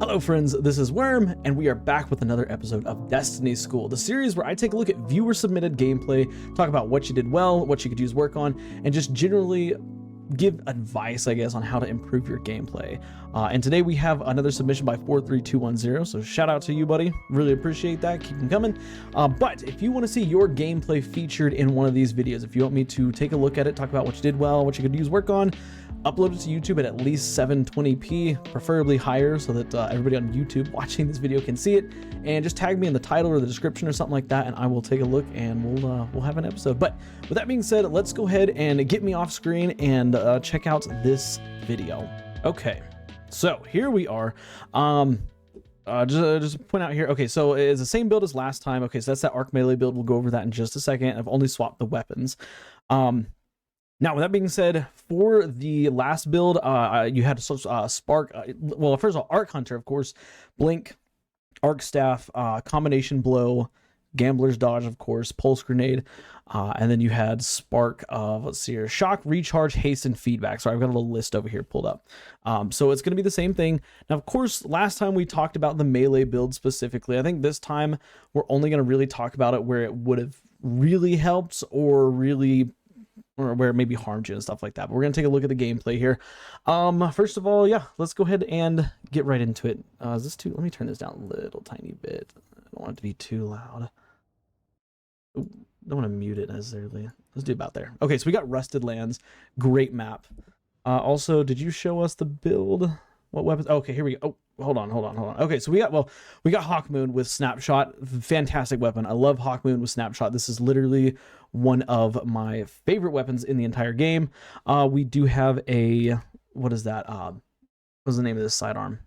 Hello friends, this is Worm, and we are back with another episode of Destiny School, the series where I take a look at viewer submitted gameplay, talk about what you did well, what you could use work on, and just generally give advice, I guess, on how to improve your gameplay. And today we have another submission by 43210, so shout out to you, buddy. Really appreciate that. Keep them coming. But if you want to see your gameplay featured in one of these videos, if you want me to take a look at it, talk about what you did well, what you could use work on, upload it to YouTube at least 720p, preferably higher, so that everybody on YouTube watching this video can see it, and just tag me in the title or the description or something like that, and I will take a look and we'll have an episode. But with that being said, let's go ahead and get me off screen and check out this video. Okay, so here we are. Just point out here. Okay, so it's the same build as last time. Okay, so that's that arc melee build. We'll go over that in just a second. I've only swapped the weapons. Now, with that being said, for the last build, you had Spark, well, first of all, Arc Hunter, of course, Blink, Arc Staff, Combination Blow, Gambler's Dodge, of course, Pulse Grenade, and then you had Spark of, let's see here, Shock, Recharge, Haste, and Feedback. So I've got a little list over here pulled up. So it's going to be the same thing. Now, of course, last time we talked about the melee build specifically. I think this time we're only going to really talk about it where it would have really helped or where it maybe harmed you and stuff like that. But we're going to take a look at the gameplay here. First of all, yeah, let's go ahead and get right into it. Is this too, let me turn this down a little tiny bit. I don't want it to be too loud. Ooh, don't want to mute it necessarily. Let's do about there. Okay, so we got Rusted Lands. Great map. Also, did you show us the build? What weapons? Okay, here we go. Oh, hold on. Okay, so we got Hawkmoon with Snapshot. Fantastic weapon. I love Hawkmoon with Snapshot. This is literally one of my favorite weapons in the entire game. We do have a, what is that? What's the name of this sidearm?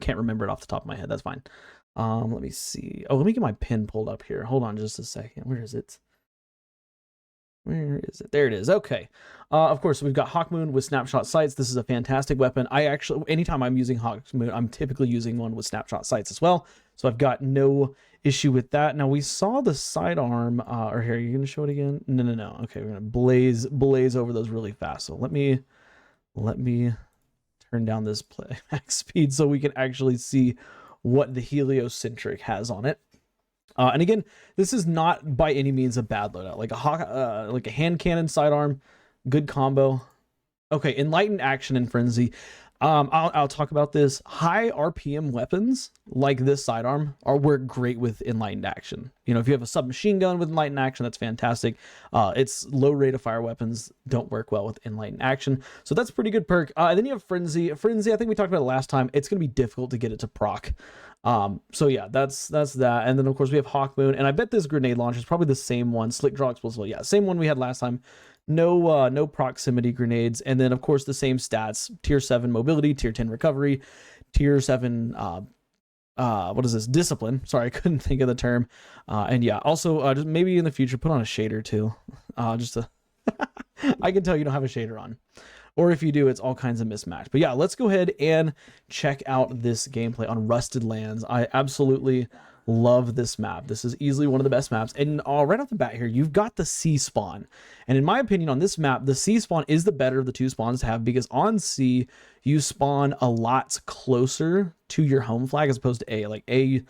Can't remember it off the top of my head. That's fine. Let me see. Oh, let me get my pin pulled up here. Hold on just a second. Where is it? Where is it? There it is. Okay. Of course, we've got Hawkmoon with Snapshot Sights. This is a fantastic weapon. I actually, anytime I'm using Hawkmoon, I'm typically using one with Snapshot Sights as well. So I've got no issue with that. Now, we saw the sidearm, or here, are you going to show it again? No. Okay, we're going to blaze over those really fast. So let me turn down this playback speed so we can actually see what the Heliocentric has on it. And again, this is not by any means a bad loadout. Like a hand cannon sidearm, good combo. Okay, Enlightened Action and Frenzy. I'll talk about this. High RPM weapons like this sidearm work great with Enlightened Action. You know, if you have a submachine gun with Enlightened Action, that's fantastic. It's low rate of fire weapons don't work well with Enlightened Action, so that's a pretty good perk. And then you have Frenzy. Frenzy, I think we talked about it last time. It's going to be difficult to get it to proc. So yeah, that's that. And then of course we have Hawkmoon, and I bet this grenade launcher is probably the same one. Slick Draw Explosive. Yeah, same one we had last time. No proximity grenades, and then of course the same stats: tier 7 mobility, tier 10 recovery, tier 7 what is this, discipline. Sorry, I couldn't think of the term. And yeah, also just maybe in the future put on a shader too, just to I can tell you don't have a shader on, or if you do, it's all kinds of mismatch. But yeah, let's go ahead and check out this gameplay on Rusted Lands. I absolutely love this map. This is easily one of the best maps. And right off the bat here, you've got the C spawn. And in my opinion, on this map, the C spawn is the better of the two spawns to have, because on C, you spawn a lot closer to your home flag as opposed to A. Like A,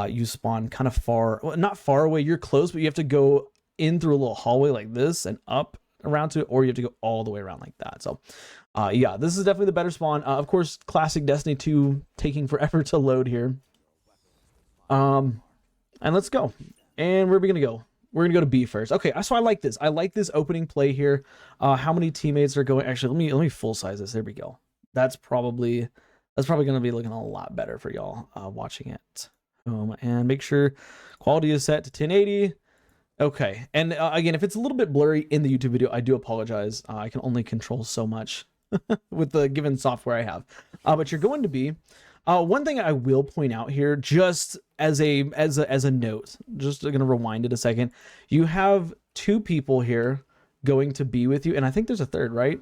you spawn kind of far, well, not far away, you're close, but you have to go in through a little hallway like this and up around to it, or you have to go all the way around like that. So yeah, this is definitely the better spawn. Of course, classic Destiny 2 taking forever to load here. And let's go. And where are we gonna go? We're gonna go to B first. Okay, so I like this. I like this opening play here. How many teammates are going? Actually, let me full size this. There we go. That's probably gonna be looking a lot better for y'all watching it. And make sure quality is set to 1080. Okay, and again, if it's a little bit blurry in the YouTube video, I do apologize. I can only control so much with the given software I have. But you're going to be. One thing I will point out here, just as a note, just going to rewind it a second. You have two people here going to be with you, and I think there's a third, right?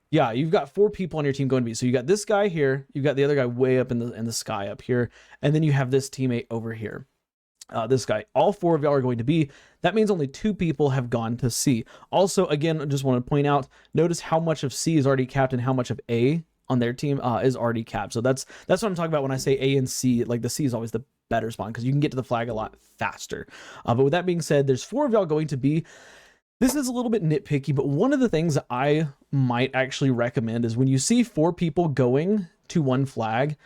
Yeah, you've got 4 people on your team going to be. So you got this guy here, you've got the other guy way up in the sky up here, and then you have this teammate over here. This guy, all 4 of y'all are going to B. That means only 2 people have gone to C. Also, again, I just want to point out, notice how much of C is already capped and how much of A on their team is already capped. So that's what I'm talking about when I say A and C. Like the C is always the better spawn because you can get to the flag a lot faster. But with that being said, there's 4 of y'all going to B. This is a little bit nitpicky, but one of the things that I might actually recommend is when you see 4 people going to one flag,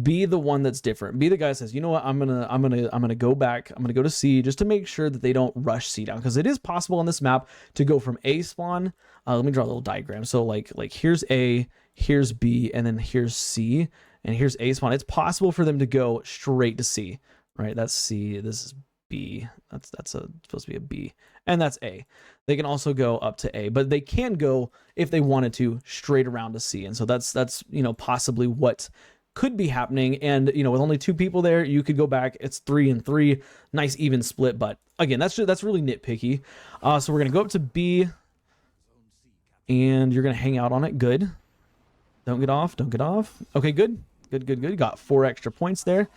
be the one that's different. Be the guy that says, you know what, I'm gonna go back. I'm gonna go to C just to make sure that they don't rush C down, because it is possible on this map to go from A spawn. Let me draw a little diagram. So like here's A, here's B, and then here's C, and here's A spawn. It's possible for them to go straight to C, right? That's C. This is B. That's supposed to be a B, and that's A. They can also go up to A, but they can go, if they wanted to, straight around to C. And so that's you know, possibly what could be happening. And you know, with only 2 people there, you could go back. It's 3 and 3, nice even split. But again, that's really nitpicky. So we're gonna go up to B, and you're gonna hang out on it. Good. Don't get off. Don't get off. Okay, good. Good. Got 4 extra points there.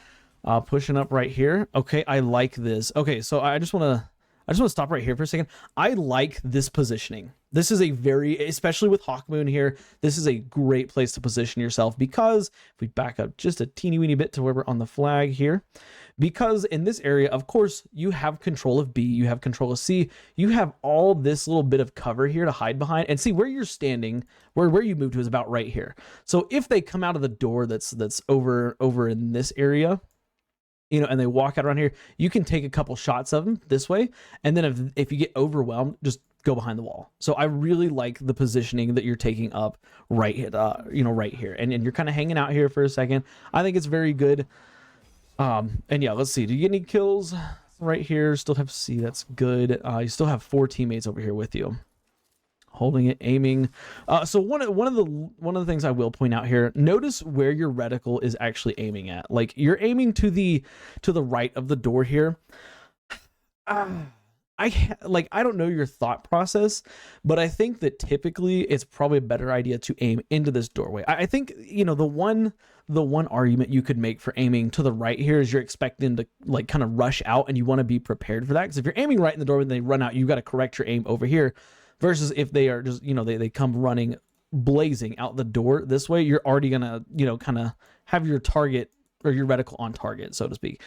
Pushing up right here. Okay, I like this. Okay, so I just want to stop right here for a second. I like this positioning. This is a very, especially with Hawkmoon here, this is a great place to position yourself, because if we back up just a teeny weeny bit to where we're on the flag here, because in this area, of course, you have control of B, you have control of C, you have all this little bit of cover here to hide behind, and see where you're standing, where you move to is about right here. So if they come out of the door that's over in this area, you know, and they walk out around here, you can take a couple shots of them this way, and then if you get overwhelmed, just go behind the wall. So I really like the positioning that you're taking up right here, and you're kind of hanging out here for a second. I think it's very good. And yeah, let's see, do you get any kills right here? Still have C, that's good. You still have 4 teammates over here with you, holding it, aiming. So one of the things I will point out here, notice where your reticle is actually aiming at. Like you're aiming to the right of the door here. I don't know your thought process, but I think that typically it's probably a better idea to aim into this doorway. I think, you know, the one argument you could make for aiming to the right here is you're expecting to like kind of rush out, and you want to be prepared for that, because if you're aiming right in the doorway and they run out, you've got to correct your aim over here. Versus if they are just, you know, they come running blazing out the door this way, you're already gonna, you know, kind of have your target or your reticle on target, so to speak.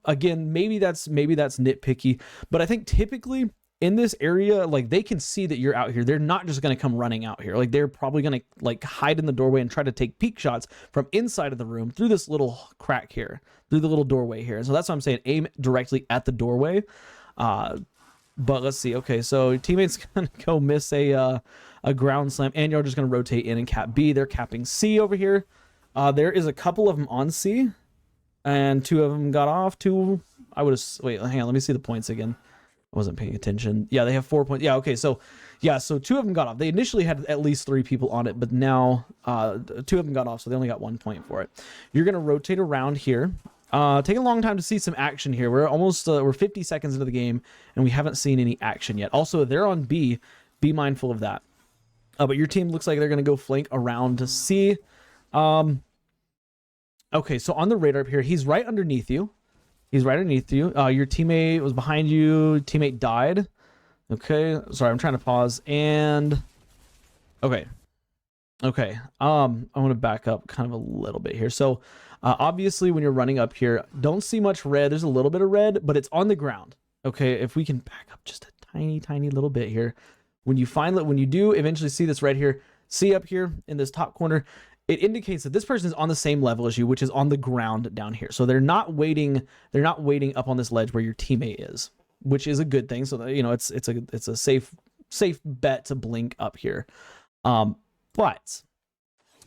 Again, maybe that's nitpicky, but I think typically in this area, like they can see that you're out here. They're not just gonna come running out here. Like they're probably gonna like hide in the doorway and try to take peek shots from inside of the room through this little crack here, through the little doorway here. And so that's what I'm saying. Aim directly at the doorway. But let's see. Okay, so teammates gonna go miss a ground slam, and you're just gonna rotate in and cap B. They're capping C over here. There is a couple of them on C, and 2 of them got off. 2, I would have. Wait, hang on. Let me see the points again. I wasn't paying attention. Yeah, they have 4 points. Yeah, okay. So 2 of them got off. They initially had at least 3 people on it, but now 2 of them got off, so they only got 1 point for it. You're gonna rotate around here. Take a long time to see some action here. We're almost we're 50 seconds into the game, and we haven't seen any action yet. Also, they're on B. Be mindful of that. But your team looks like they're going to go flank around to C. Okay, so on the radar up here, he's right underneath you. Your teammate was behind you. Teammate died. Okay, sorry, I'm trying to pause. And okay. I want to back up kind of a little bit here. So obviously when you're running up here, don't see much red. There's a little bit of red, but it's on the ground. Okay, if we can back up just a tiny little bit here. When you do eventually see this red here, see up here in this top corner, it indicates that this person is on the same level as you, which is on the ground down here. So they're not waiting up on this ledge where your teammate is, which is a good thing. So that, you know, it's a safe bet to blink up here. But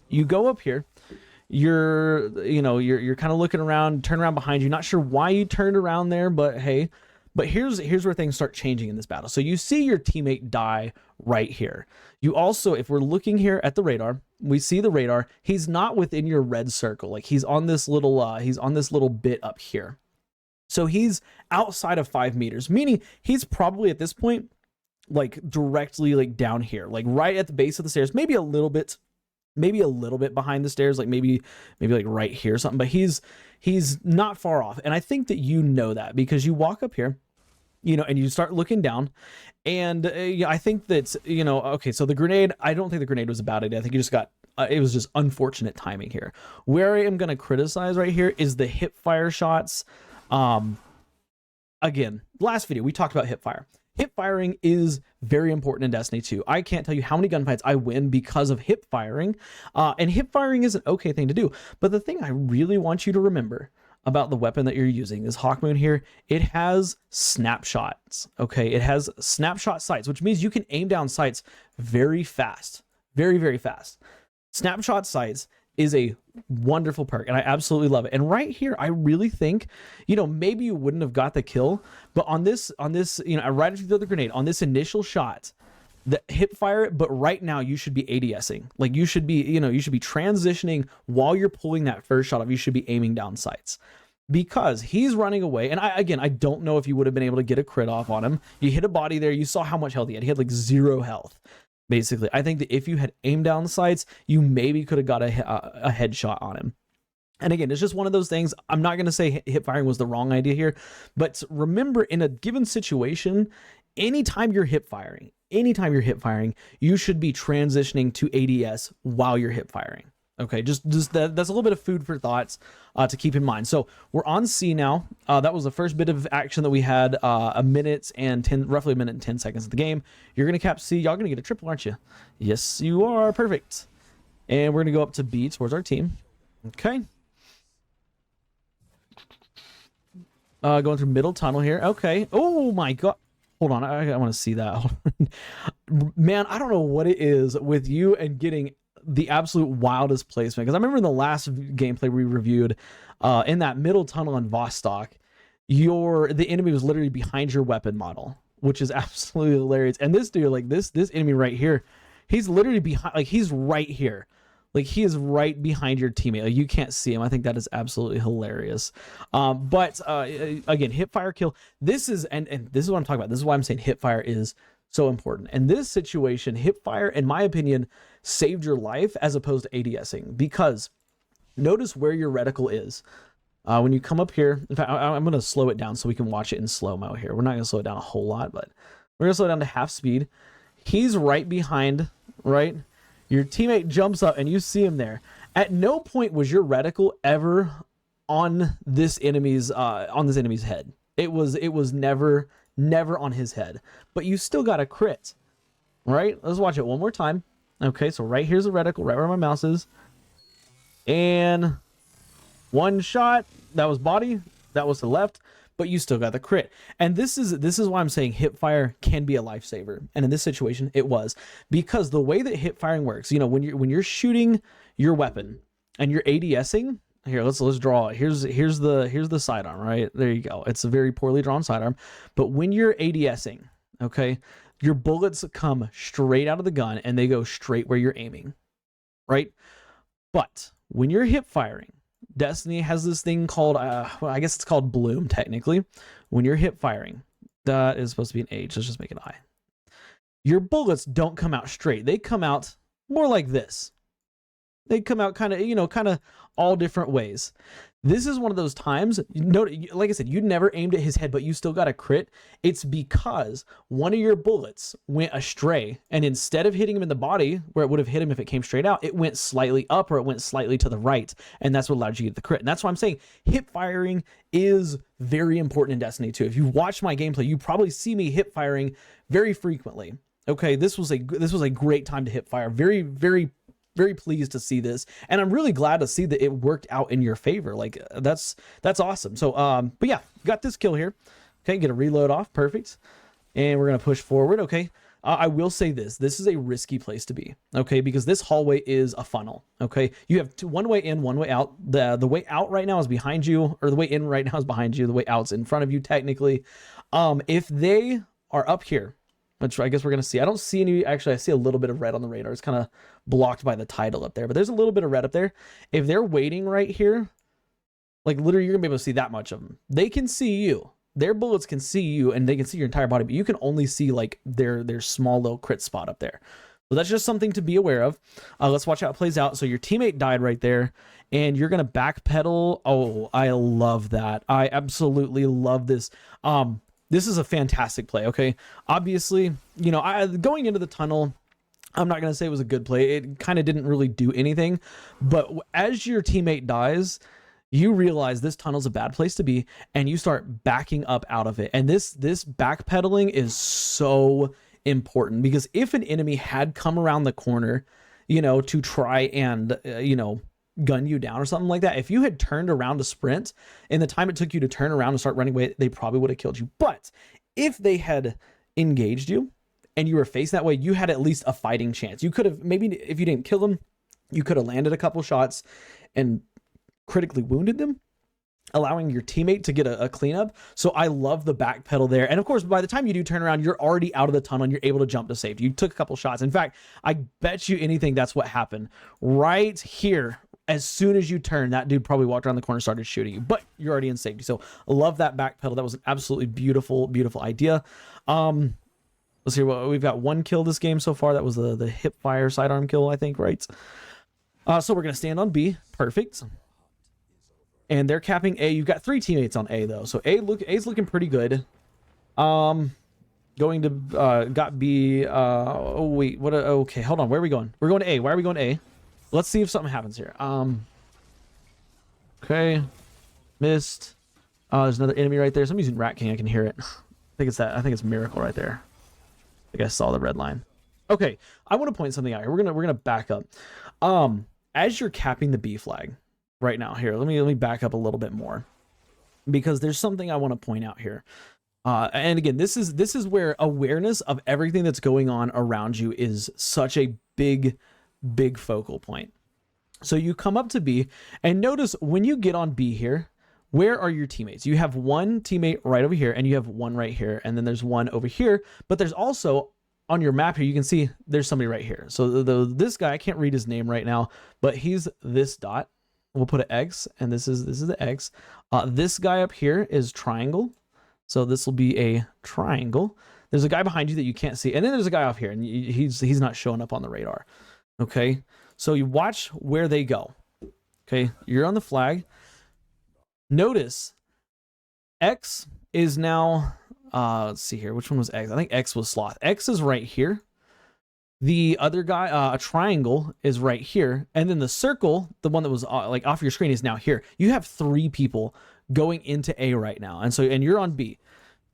you go up here, you're kind of looking around, turn around behind you, not sure why you turned around there, but hey. But here's where things start changing in this battle. So you see your teammate die right here. You also, if we're looking here at the radar, we see the radar. He's not within your red circle. Like he's on this little bit up here. So he's outside of 5 meters, meaning he's probably at this point like directly like down here, like right at the base of the stairs, maybe a little bit behind the stairs, like maybe like right here or something, but he's not far off. And I think that you know that because you walk up here, you know, and you start looking down, and I think that's, you know, okay, so the grenade, I don't think the grenade was a bad idea. I think you just got it was just unfortunate timing here. Where I am going to criticize right here is the hip fire shots. Again, last video we talked about hip fire. Hip firing is very important in Destiny 2. I can't tell you how many gunfights I win because of hip firing. And hip firing is an okay thing to do. But the thing I really want you to remember about the weapon that you're using, this Hawkmoon here, it has snapshots. Okay, it has snapshot sights, which means you can aim down sights very fast. Very, very fast. Snapshot sights is a wonderful perk, and I absolutely love it. And right here, I really think, you know, maybe you wouldn't have got the kill, but on this, you know, right after the other grenade, on this initial shot, the hip fire, but right now you should be ADSing. Like you should be, you know, you should be transitioning while you're pulling that first shot off. You should be aiming down sights because he's running away. And I don't know if you would have been able to get a crit off on him. You hit a body there. You saw how much health he had. He had like 0 health. Basically, I think that if you had aimed down the sights, you maybe could have got a headshot on him. And again, it's just one of those things. I'm not going to say hip firing was the wrong idea here, but remember, in a given situation, anytime you're hip firing, you should be transitioning to ADS while you're hip firing. Okay, just that's a little bit of food for thoughts to keep in mind. So we're on C now. That was the first bit of action that we had. roughly a minute and 10 seconds of the game. You're gonna cap C. Y'all gonna get a triple, aren't you? Yes, you are. Perfect. And we're gonna go up to B towards our team. Okay. Going through middle tunnel here. Okay. Oh my god. Hold on. I want to see that. Man, I don't know what it is with you and getting the absolute wildest placement, because I remember in the last gameplay we reviewed in that middle tunnel in Vostok, the enemy was literally behind your weapon model, which is absolutely hilarious. And this dude, like this enemy right here, he's literally behind, like he's right here, like he is right behind your teammate. Like you can't see him. I think that is absolutely hilarious. But again, hip fire kill. This is and this is what I'm talking about. This is why I'm saying hip fire is so important. In this situation, hip fire, in my opinion, saved your life as opposed to ADSing, because notice where your reticle is. When you come up here, in fact, I'm going to slow it down so we can watch it in slow-mo here. We're not going to slow it down a whole lot, but we're going to slow it down to half speed. He's right behind, right? Your teammate jumps up and you see him there. At no point was your reticle ever on this enemy's head. It was never on his head, but you still got a crit, right? Let's watch it one more time. Okay, so right here's the reticle, right where my mouse is, and one shot. That was body, that was to the left, but you still got the crit. And this is why I'm saying hip fire can be a lifesaver. And in this situation, it was, because the way that hip firing works, you know, when you're shooting your weapon and you're ADSing. Here, let's draw it. Here's the sidearm, right? There you go. It's a very poorly drawn sidearm. But when you're ADSing, okay, your bullets come straight out of the gun and they go straight where you're aiming, right? But when you're hip firing, Destiny has this thing called, well, I guess it's called Bloom technically. When you're hip firing, that is supposed to be an H. Let's just make an I. Your bullets don't come out straight. They come out more like this. They come out kind of all different ways. This is one of those times, like I said, you never aimed at his head, but you still got a crit. It's because one of your bullets went astray, and instead of hitting him in the body, where it would have hit him if it came straight out, it went slightly up or it went slightly to the right, and that's what allowed you to get the crit. And that's why I'm saying hip firing is very important in Destiny 2. If you watch my gameplay, you probably see me hip firing very frequently. Okay, this was a great time to hip fire. Very, very, very pleased to see this, and I'm really glad to see that it worked out in your favor. Like that's awesome. So but yeah, got this kill here. Okay, get a reload off. Perfect. And we're gonna push forward. Okay, I will say this is a risky place to be, okay, because this hallway is a funnel. Okay, you have one way in, one way out. The way out right now is behind you, or the way in right now is behind you. The way out's in front of you technically. If they are up here, which I guess we're gonna see, I don't see any, actually I see a little bit of red on the radar. It's kind of blocked by the title up there, but there's a little bit of red up there. If they're waiting right here, like literally you're gonna be able to see that much of them. They can see you. Their bullets can see you, and they can see your entire body, but you can only see like their small little crit spot up there. So that's just something to be aware of. Let's watch how it plays out. So your teammate died right there, and you're gonna backpedal. Oh, I love that. I absolutely love this. This is a fantastic play. Okay, obviously, you know, going into the tunnel, I'm not going to say it was a good play. It kind of didn't really do anything. But as your teammate dies, you realize this tunnel's a bad place to be, and you start backing up out of it. And this backpedaling is so important, because if an enemy had come around the corner, to try and, gun you down or something like that, if you had turned around to sprint, in the time it took you to turn around and start running away, they probably would have killed you. But if they had engaged you and you were facing that way, you had at least a fighting chance. You could have, maybe if you didn't kill them, you could have landed a couple shots and critically wounded them, allowing your teammate to get a cleanup. So I love the back pedal there. And of course, by the time you do turn around, you're already out of the tunnel and you're able to jump to safety. You took a couple shots. In fact, I bet you anything that's what happened right here. As soon as you turn, that dude probably walked around the corner and started shooting you, but you're already in safety. So I love that back pedal. That was an absolutely beautiful, beautiful idea. Let's see, what we've got. 1 kill this game so far. That was the hip fire sidearm kill, I think, right? So we're going to stand on B. Perfect. And they're capping A. You've got 3 teammates on A, though. So A's looking pretty good. Going to got B. Oh wait, what? Okay, hold on. Where are we going? We're going to A. Why are we going to A? Let's see if something happens here. Okay, missed. There's another enemy right there. So I'm using Rat King. I can hear it. I think it's that. I think it's Miracle right there. I think I saw the red line. Okay, I want to point something out here. We're gonna back up. As you're capping the B flag right now, here, let me back up a little bit more, because there's something I want to point out here. And again, this is where awareness of everything that's going on around you is such a big focal point. So you come up to B, and notice when you get on B here, where are your teammates? You have one teammate right over here, and you have one right here, and then there's one over here, but there's also on your map here, you can see there's somebody right here. So this guy, I can't read his name right now, but he's this dot. We'll put an X, and this is the X. This guy up here is triangle. So this will be a triangle. There's a guy behind you that you can't see, and then there's a guy off here, and he's not showing up on the radar. Okay, so you watch where they go. Okay, you're on the flag. Notice X is now, let's see here, which one was X? I think X was Sloth. X is right here. The other guy, a triangle, is right here, and then the circle, the one that was like off your screen, is now here. You have 3 people going into A right now, and you're on B.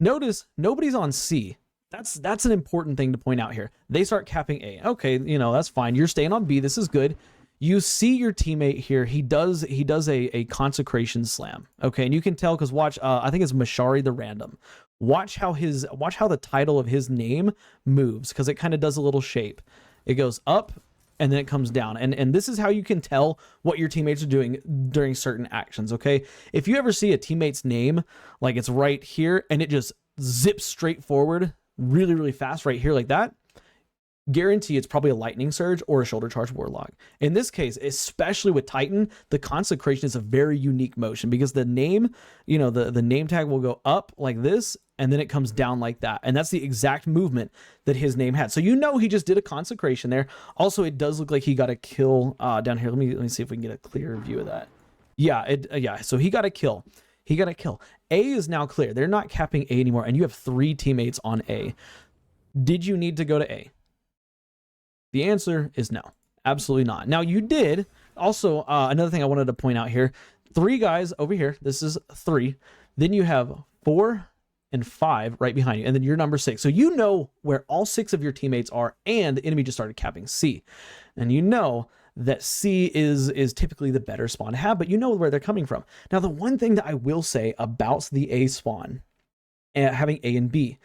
Notice nobody's on C. That's an important thing to point out here. They start capping A. Okay, that's fine. You're staying on B. This is good. You see your teammate here. He does a consecration slam. Okay, and you can tell because watch. I think it's Mashari the Random. Watch how the title of his name moves, because it kind of does a little shape. It goes up and then it comes down, and this is how you can tell what your teammates are doing during certain actions. Okay, if you ever see a teammate's name like it's right here and it just zips straight forward really, really fast right here like that, guarantee it's probably a lightning surge or a shoulder charge warlock. In this case, especially with Titan, the consecration is a very unique motion, because the name, the name tag will go up like this, and then it comes down like that. And that's the exact movement that his name had. So he just did a consecration there. Also, it does look like he got a kill down here. Let me see if we can get a clearer view of that. Yeah, so he got a kill. A is now clear. They're not capping A anymore, and you have 3 teammates on A. Did you need to go to A? The answer is no, absolutely not. Now, you did also, another thing I wanted to point out here, 3 guys over here. This is 3. Then you have 4 and 5 right behind you, and then you're number 6. So you know where all 6 of your teammates are, and the enemy just started capping C. And you know that C is typically the better spawn to have, but you know where they're coming from. Now, the one thing that I will say about the A spawn, having A and B,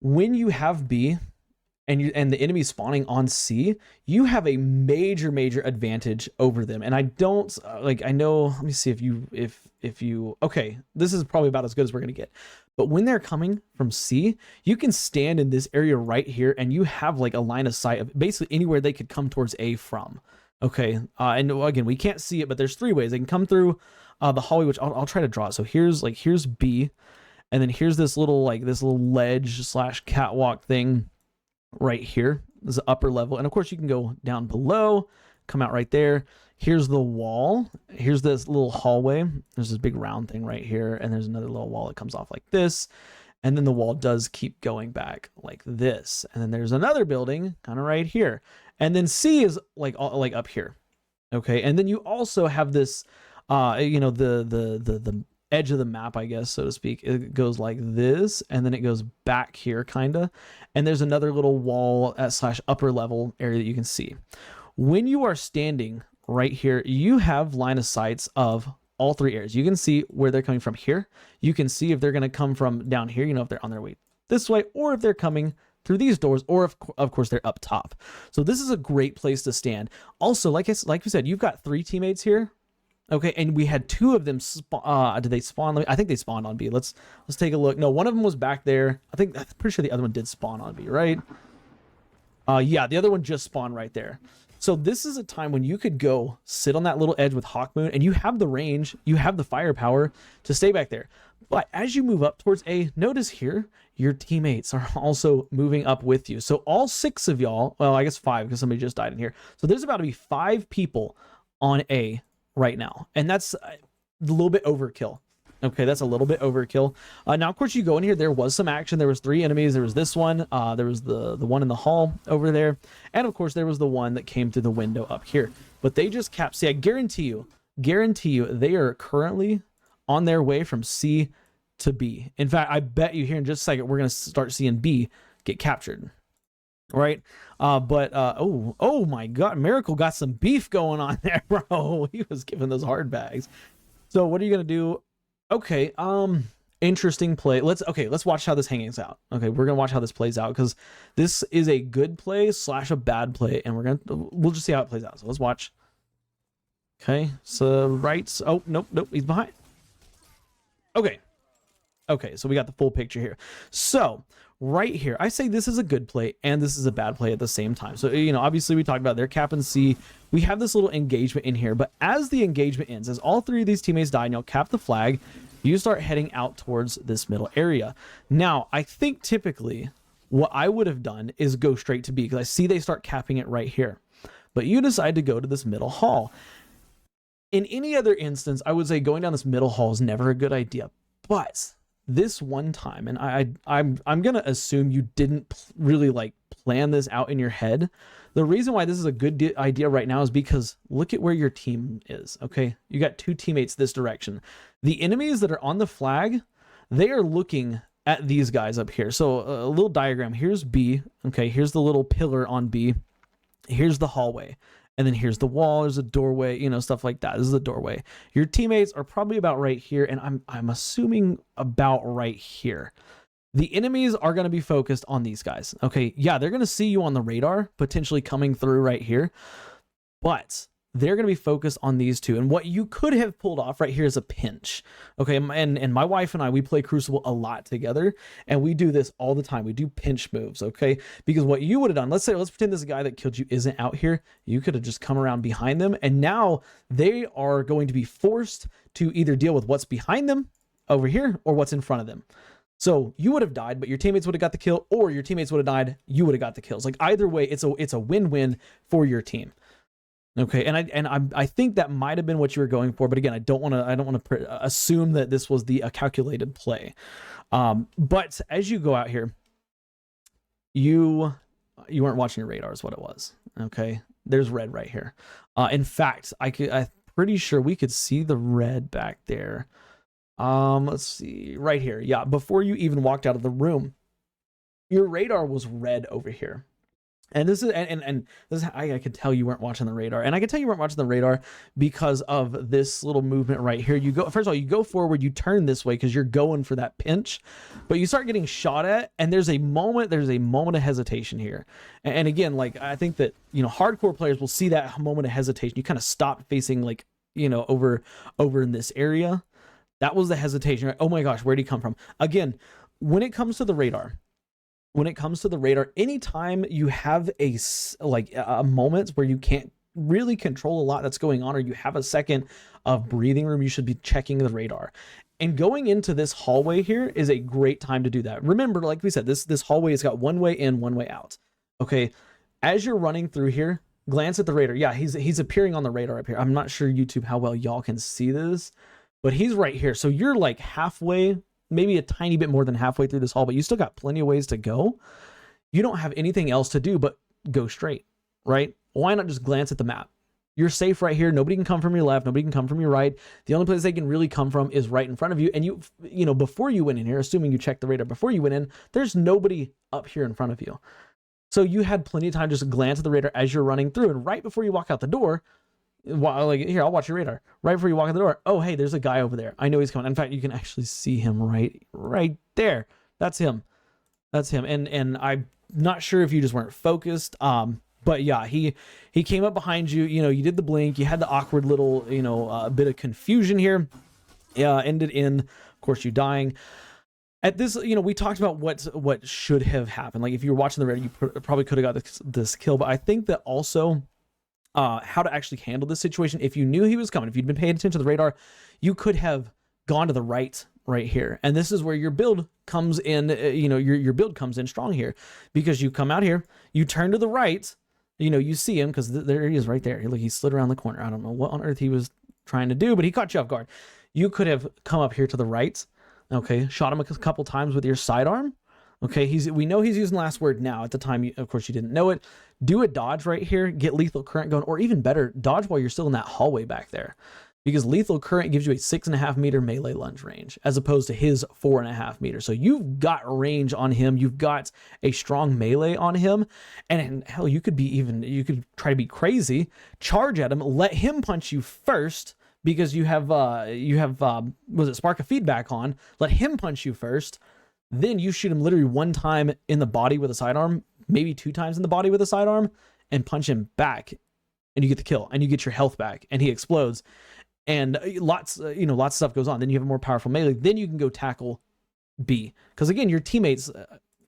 when you have B and the enemy spawning on C, you have a major advantage over them. And I don't I know, let me see if you okay, this is probably about as good as we're gonna get. But when they're coming from C, you can stand in this area right here, and you have like a line of sight of basically anywhere they could come towards A from. Okay, and again, we can't see it, but there's 3 ways they can come through the hallway, which I'll try to draw it. So here's B, and then here's this little ledge / catwalk thing right here. This is the upper level, and of course you can go down below, come out right there. Here's the wall. Here's this little hallway. There's this big round thing right here, and there's another little wall that comes off like this. and then the wall does keep going back like this. And then there's another building kind of right here. And then C is like up here. Okay. And then you also have this, you know, the edge of the map, I guess, so to speak. It goes like this, and then it goes back here kind of. And there's another little wall / upper level area that you can see. When you are standing right here, you have line of sights of all three areas. You can see where they're coming from here. You can see if they're going to come from down here, you know, if they're on their way this way, or if they're coming through these doors, or if, of course, they're up top. So this is a great place to stand. Also, like we said, you've got 3 teammates here. Okay, and we had 2 of them did they spawn? I think they spawned on B. Let's take a look. No, one of them was back there. I'm pretty sure the other one did spawn on B, right? Yeah, the other one just spawned right there. So this is a time when you could go sit on that little edge with Hawkmoon, and you have the range, you have the firepower to stay back there. But as you move up towards A, notice here, your teammates are also moving up with you. So all 6 of y'all, well, I guess 5 because somebody just died in here. So there's about to be 5 people on A right now. And that's a little bit overkill. Okay, that's a little bit overkill. Now, of course, you go in here. There was some action. There was 3 enemies. There was this one. There was the one in the hall over there. And, of course, there was the one that came through the window up here. But they just capped. See, I guarantee you, they are currently on their way from C to B. In fact, I bet you here in just a second, we're going to start seeing B get captured. Right? Oh my God, Miracle got some beef going on there, bro. He was giving those hard bags. So what are you going to do? Okay, interesting play. Let's watch how this hangs out. Okay, we're gonna watch how this plays out, because this is a good play / a bad play, and we'll just see how it plays out. So let's watch. Okay, so right. Oh, nope, he's behind. Okay, so we got the full picture here. So right here, I say this is a good play and this is a bad play at the same time. So, you know, obviously we talked about their cap and C. We have this little engagement in here, but as the engagement ends, as all 3 of these teammates die and you'll cap the flag, you start heading out towards this middle area. Now, I think typically what I would have done is go straight to B, because I see they start capping it right here. But you decide to go to this middle hall. In any other instance, I would say going down this middle hall is never a good idea. But this one time, and I'm gonna assume you didn't really like plan this out in your head. The reason why this is a good idea right now is because look at where your team is. Okay, you got 2 teammates this direction. The enemies that are on the flag, they are looking at these guys up here. So a little diagram. Here's B. Okay, here's the little pillar on B. Here's the hallway. And then here's the wall, there's a doorway, you know, stuff like that. This is the doorway. Your teammates are probably about right here, and I'm assuming about right here. The enemies are going to be focused on these guys. Okay, yeah, they're going to see you on the radar, potentially coming through right here. But they're going to be focused on these 2. And what you could have pulled off right here is a pinch. Okay, and my wife and I, we play Crucible a lot together, and we do this all the time. We do pinch moves, okay? Because what you would have done, let's pretend this guy that killed you isn't out here. You could have just come around behind them, and now they are going to be forced to either deal with what's behind them over here or what's in front of them. So you would have died, but your teammates would have got the kill, or your teammates would have died, you would have got the kills. Like either way, it's a win-win for your team. Okay, and I think that might have been what you were going for, but again, I don't want to assume that this was the calculated play. But as you go out here, you weren't watching your radar is what it was. Okay, there's red right here. In fact, I'm pretty sure we could see the red back there. Let's see right here. Yeah, before you even walked out of the room, your radar was red over here. And this is and this is how I could tell you weren't watching the radar, and I can tell you weren't watching the radar because of this little movement right here. You go, first of all, you go forward, you turn this way because you're going for that pinch, but you start getting shot at, and there's a moment of hesitation here. And again, like I think that, you know, hardcore players will see that moment of hesitation. You kind of stop facing, like, you know, over in this area. That was the hesitation. Right? Oh my gosh, where'd he come from? Again, when it comes to the radar, anytime you have a moment where you can't really control a lot that's going on, or you have a second of breathing room, you should be checking the radar. And going into this hallway here is a great time to do that. Remember, like we said, this hallway has got one way in, one way out. Okay, as you're running through here, glance at the radar. Yeah, he's appearing on the radar up here. I'm not sure YouTube how well y'all can see this, but he's right here. So you're like halfway maybe a tiny bit more than halfway through this hall, but you still got plenty of ways to go. You don't have anything else to do but go straight, right? Why not just glance at the map? You're safe right here. Nobody can come from your left. Nobody can come from your right. The only place they can really come from is right in front of you. And you know, before you went in here, assuming you checked the radar before you went in, there's nobody up here in front of you. So you had plenty of time to just glance at the radar as you're running through. And right before you walk out the door, like here, I'll watch your radar. Right before you walk out the door, oh, hey, there's a guy over there. I know he's coming. In fact, you can actually see him right there. That's him. That's him. And I'm not sure if you just weren't focused. But yeah, he came up behind you, you know, you did the blink, you had the awkward little, you know, bit of confusion here. Ended in, of course, you dying. At this, you know, we talked about what should have happened. Like if you were watching the radar, you probably could have got this kill. But I think that also how to actually handle this situation, if you knew he was coming, if you'd been paying attention to the radar, you could have gone to the right here. And this is where your build comes in, you know, your build comes in strong here, because you come out here, you turn to the right, you know, you see him because there he is right there. Look, he slid around the corner. I don't know what on earth he was trying to do, but he caught you off guard. You could have come up here to the right. Okay. Shot him a couple times with your sidearm. Okay. We know he's using last word now. At the time, of course, you didn't know it. Do a dodge right here, get lethal current going, or even better, dodge while you're still in that hallway back there. Because lethal current gives you a 6.5 meter melee lunge range as opposed to his 4.5 meters. So you've got range on him. You've got a strong melee on him. And hell, you could try to be crazy, charge at him, let him punch you first because you have was it spark of feedback on, let him punch you first. Then you shoot him literally one time in the body with a sidearm, maybe 2 times in the body with a sidearm, and punch him back. And you get the kill and you get your health back and he explodes. And lots of stuff goes on. Then you have a more powerful melee. Then you can go tackle B. Because again, your teammates,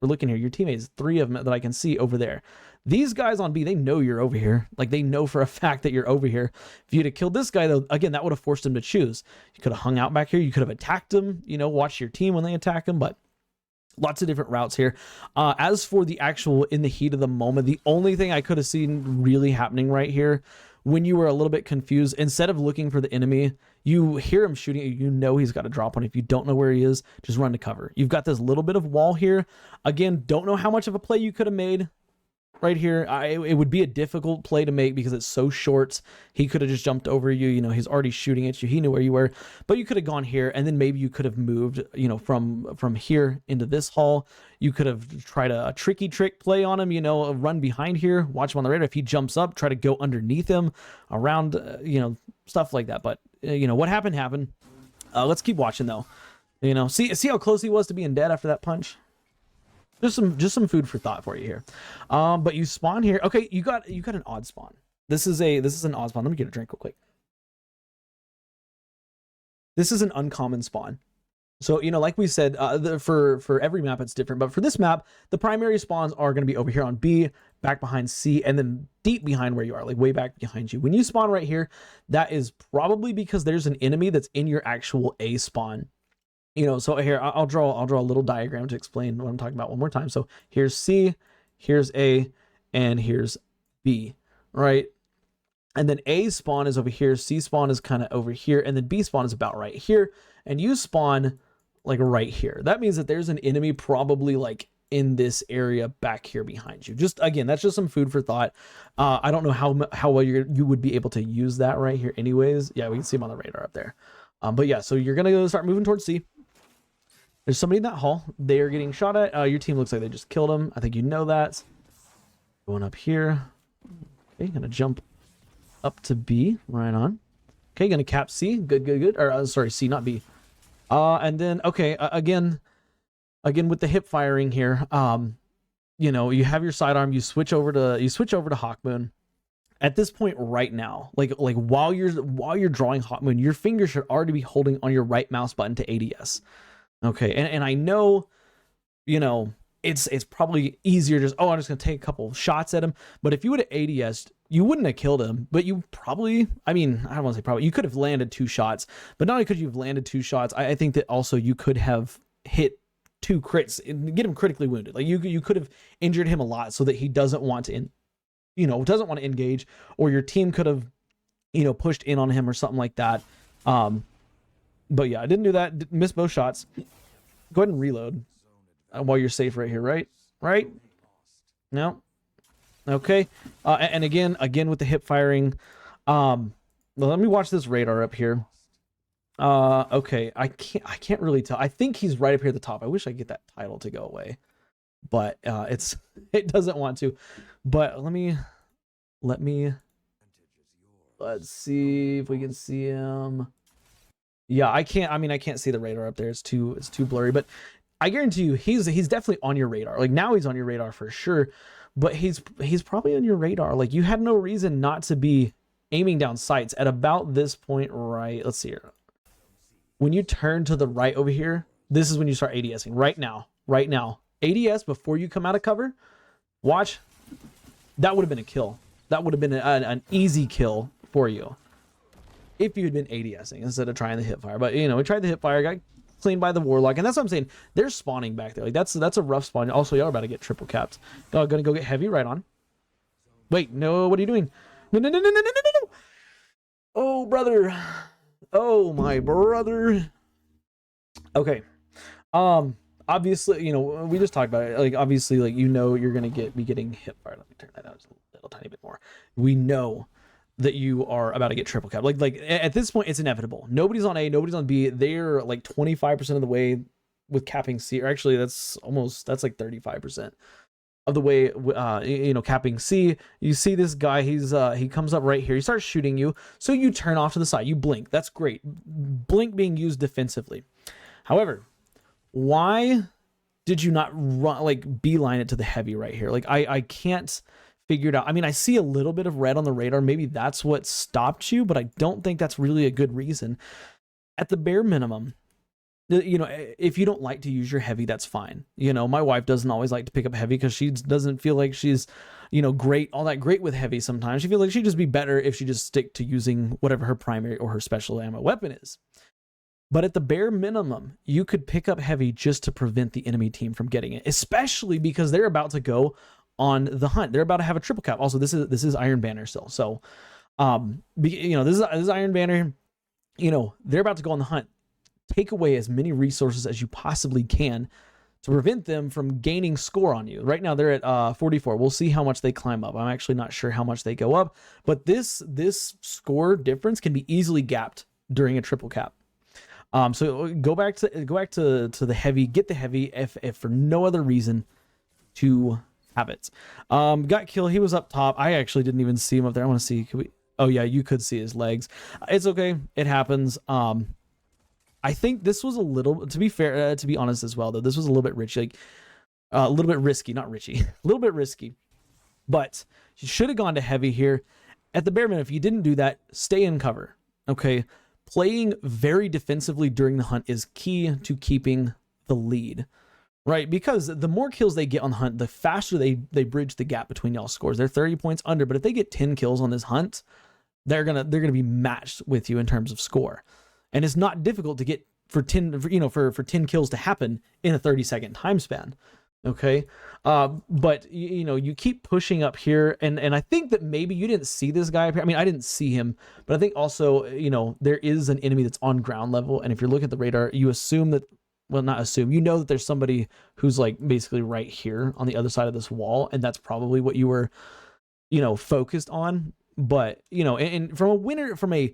we're looking here, your teammates, 3 of them that I can see over there. These guys on B, they know you're over here. Like they know for a fact that you're over here. If you'd have killed this guy, though, again, that would have forced him to choose. You could have hung out back here. You could have attacked him, you know, watch your team when they attack him. But lots of different routes here. As for the actual in the heat of the moment, the only thing I could have seen really happening right here, when you were a little bit confused, instead of looking for the enemy, you hear him shooting, you know he's got a drop on. If you don't know where he is, just run to cover. You've got this little bit of wall here. Again, don't know how much of a play you could have made right here. It would be a difficult play to make because it's so short. He could have just jumped over you. You know, he's already shooting at you. He knew where you were, but you could have gone here and then maybe you could have moved, you know, from here into this hall. You could have tried a tricky trick play on him, you know, run behind here, watch him on the radar. If he jumps up, try to go underneath him around, you know, stuff like that. But you know, what happened. Let's keep watching though. You know, see how close he was to being dead after that punch. Just some food for thought for you here. But you spawn here. Okay, you got an odd spawn. This is an odd spawn. Let me get a drink real quick. This is an uncommon spawn. So, you know, like we said, for every map it's different, but for this map, the primary spawns are going to be over here on B, back behind C, and then deep behind where you are, like way back behind you. When you spawn right here, that is probably because there's an enemy that's in your actual A spawn. You know, so here I'll draw a little diagram to explain what I'm talking about one more time. So here's C, here's A, and here's B, right? And then A spawn is over here, C spawn is kind of over here, and then B spawn is about right here, and you spawn like right here. That means that there's an enemy probably like in this area back here behind you. Just again, that's just some food for thought. I don't know how well you would be able to use that right here anyways. Yeah, we can see him on the radar up there. But yeah, so you're gonna start moving towards C. There's somebody in that hall. They are getting shot at. Your team looks like they just killed him. I think you know that. Going up here. Okay, gonna jump up to B. Right on. Okay, gonna cap C. Good. Or sorry, C, not B. And then okay, again with the hip firing here. You know, you have your sidearm. You switch over to Hawkmoon. At this point right now, like while you're drawing Hawkmoon, your finger should already be holding on your right mouse button to ADS. Okay, and I know, you know, it's probably easier just, I'm just gonna take a couple shots at him. But if you would have ADS'd, you wouldn't have killed him, but you probably, I mean, I don't want to say probably, you could have landed 2 shots. But not only could you have landed 2 shots, I think that also you could have hit 2 crits and get him critically wounded. Like you could have injured him a lot so that he doesn't want to engage, or your team could have, you know, pushed in on him or something like that. But yeah, I didn't do that. Missed both shots. Go ahead and reload while you're safe right here, right? Right? No. Okay. And again with the hip firing. Well, let me watch this radar up here. Okay. I can't really tell. I think he's right up here at the top. I wish I could get that title to go away, but it doesn't want to. But let's see if we can see him. Yeah, I can't see the radar up there. It's too blurry, but I guarantee you he's definitely on your radar. Like now he's on your radar for sure, but he's probably on your radar. Like you had no reason not to be aiming down sights at about this point, right? Let's see here. When you turn to the right over here, this is when you start ADSing. Right now. ADS before you come out of cover. Watch. That would have been a kill. That would have been an easy kill for you if you had been ADSing instead of trying the hip fire. But, you know, we tried the hip fire, got cleaned by the Warlock, and that's what I'm saying. They're spawning back there. Like, that's a rough spawn. Also, y'all are about to get triple capped. Y'all gonna go get heavy right on. Wait, no, what are you doing? No. Oh, brother. Oh, my brother. Okay. Obviously, you know, we just talked about it. Like, obviously, like, you know, you're gonna be getting hip fire. Let me turn that down just a little tiny bit more. We know that you are about to get triple cap. Like at this point, it's inevitable. Nobody's on A, nobody's on B. They're like 25% of the way with capping C, or actually that's like 35% of the way, you know, capping C. You see this guy, he comes up right here. He starts shooting you. So you turn off to the side, you blink. That's great. Blink being used defensively. However, why did you not run, like beeline it to the heavy right here? Like I can't figured out. I mean, I see a little bit of red on the radar. Maybe that's what stopped you, but I don't think that's really a good reason. At the bare minimum, you know, if you don't like to use your heavy, that's fine. You know, my wife doesn't always like to pick up heavy because she doesn't feel like she's, you know, all that great with heavy sometimes. She feels like she'd just be better if she just stick to using whatever her primary or her special ammo weapon is. But at the bare minimum, you could pick up heavy just to prevent the enemy team from getting it, especially because they're about to go on the hunt. They're about to have a triple cap. Also, this is Iron Banner still. So, you know, this is Iron Banner. You know, they're about to go on the hunt. Take away as many resources as you possibly can to prevent them from gaining score on you. Right now, they're at 44. We'll see how much they climb up. I'm actually not sure how much they go up, but this score difference can be easily gapped during a triple cap. So go back to the heavy. Get the heavy if for no other reason to have it. Got killed. He was up top. I actually didn't even see him up there. I want to see. Could we? Oh yeah, you could see his legs. It's okay. It happens. I think this was a little, to be fair, to be honest as well, though, this was a little bit rich, like a little bit risky, not richy, a little bit risky, but you should have gone to heavy here. At the bare minimum, if you didn't do that, stay in cover. Okay. Playing very defensively during the hunt is key to keeping the lead, right? Because the more kills they get on the hunt, the faster they bridge the gap between y'all scores. They're 30 points under, but if they get 10 kills on this hunt, they're gonna be matched with you in terms of score. And it's not difficult to get for 10 kills to happen in a 30-second time span. Okay. But you know, you keep pushing up here, and I think that maybe you didn't see this guy up here. I mean, I didn't see him, but I think also, you know, there is an enemy that's on ground level, and if you're looking at the radar, you assume that, well, not assume, you know that there's somebody who's like basically right here on the other side of this wall, and that's probably what you were, you know, focused on. But, you know, and from a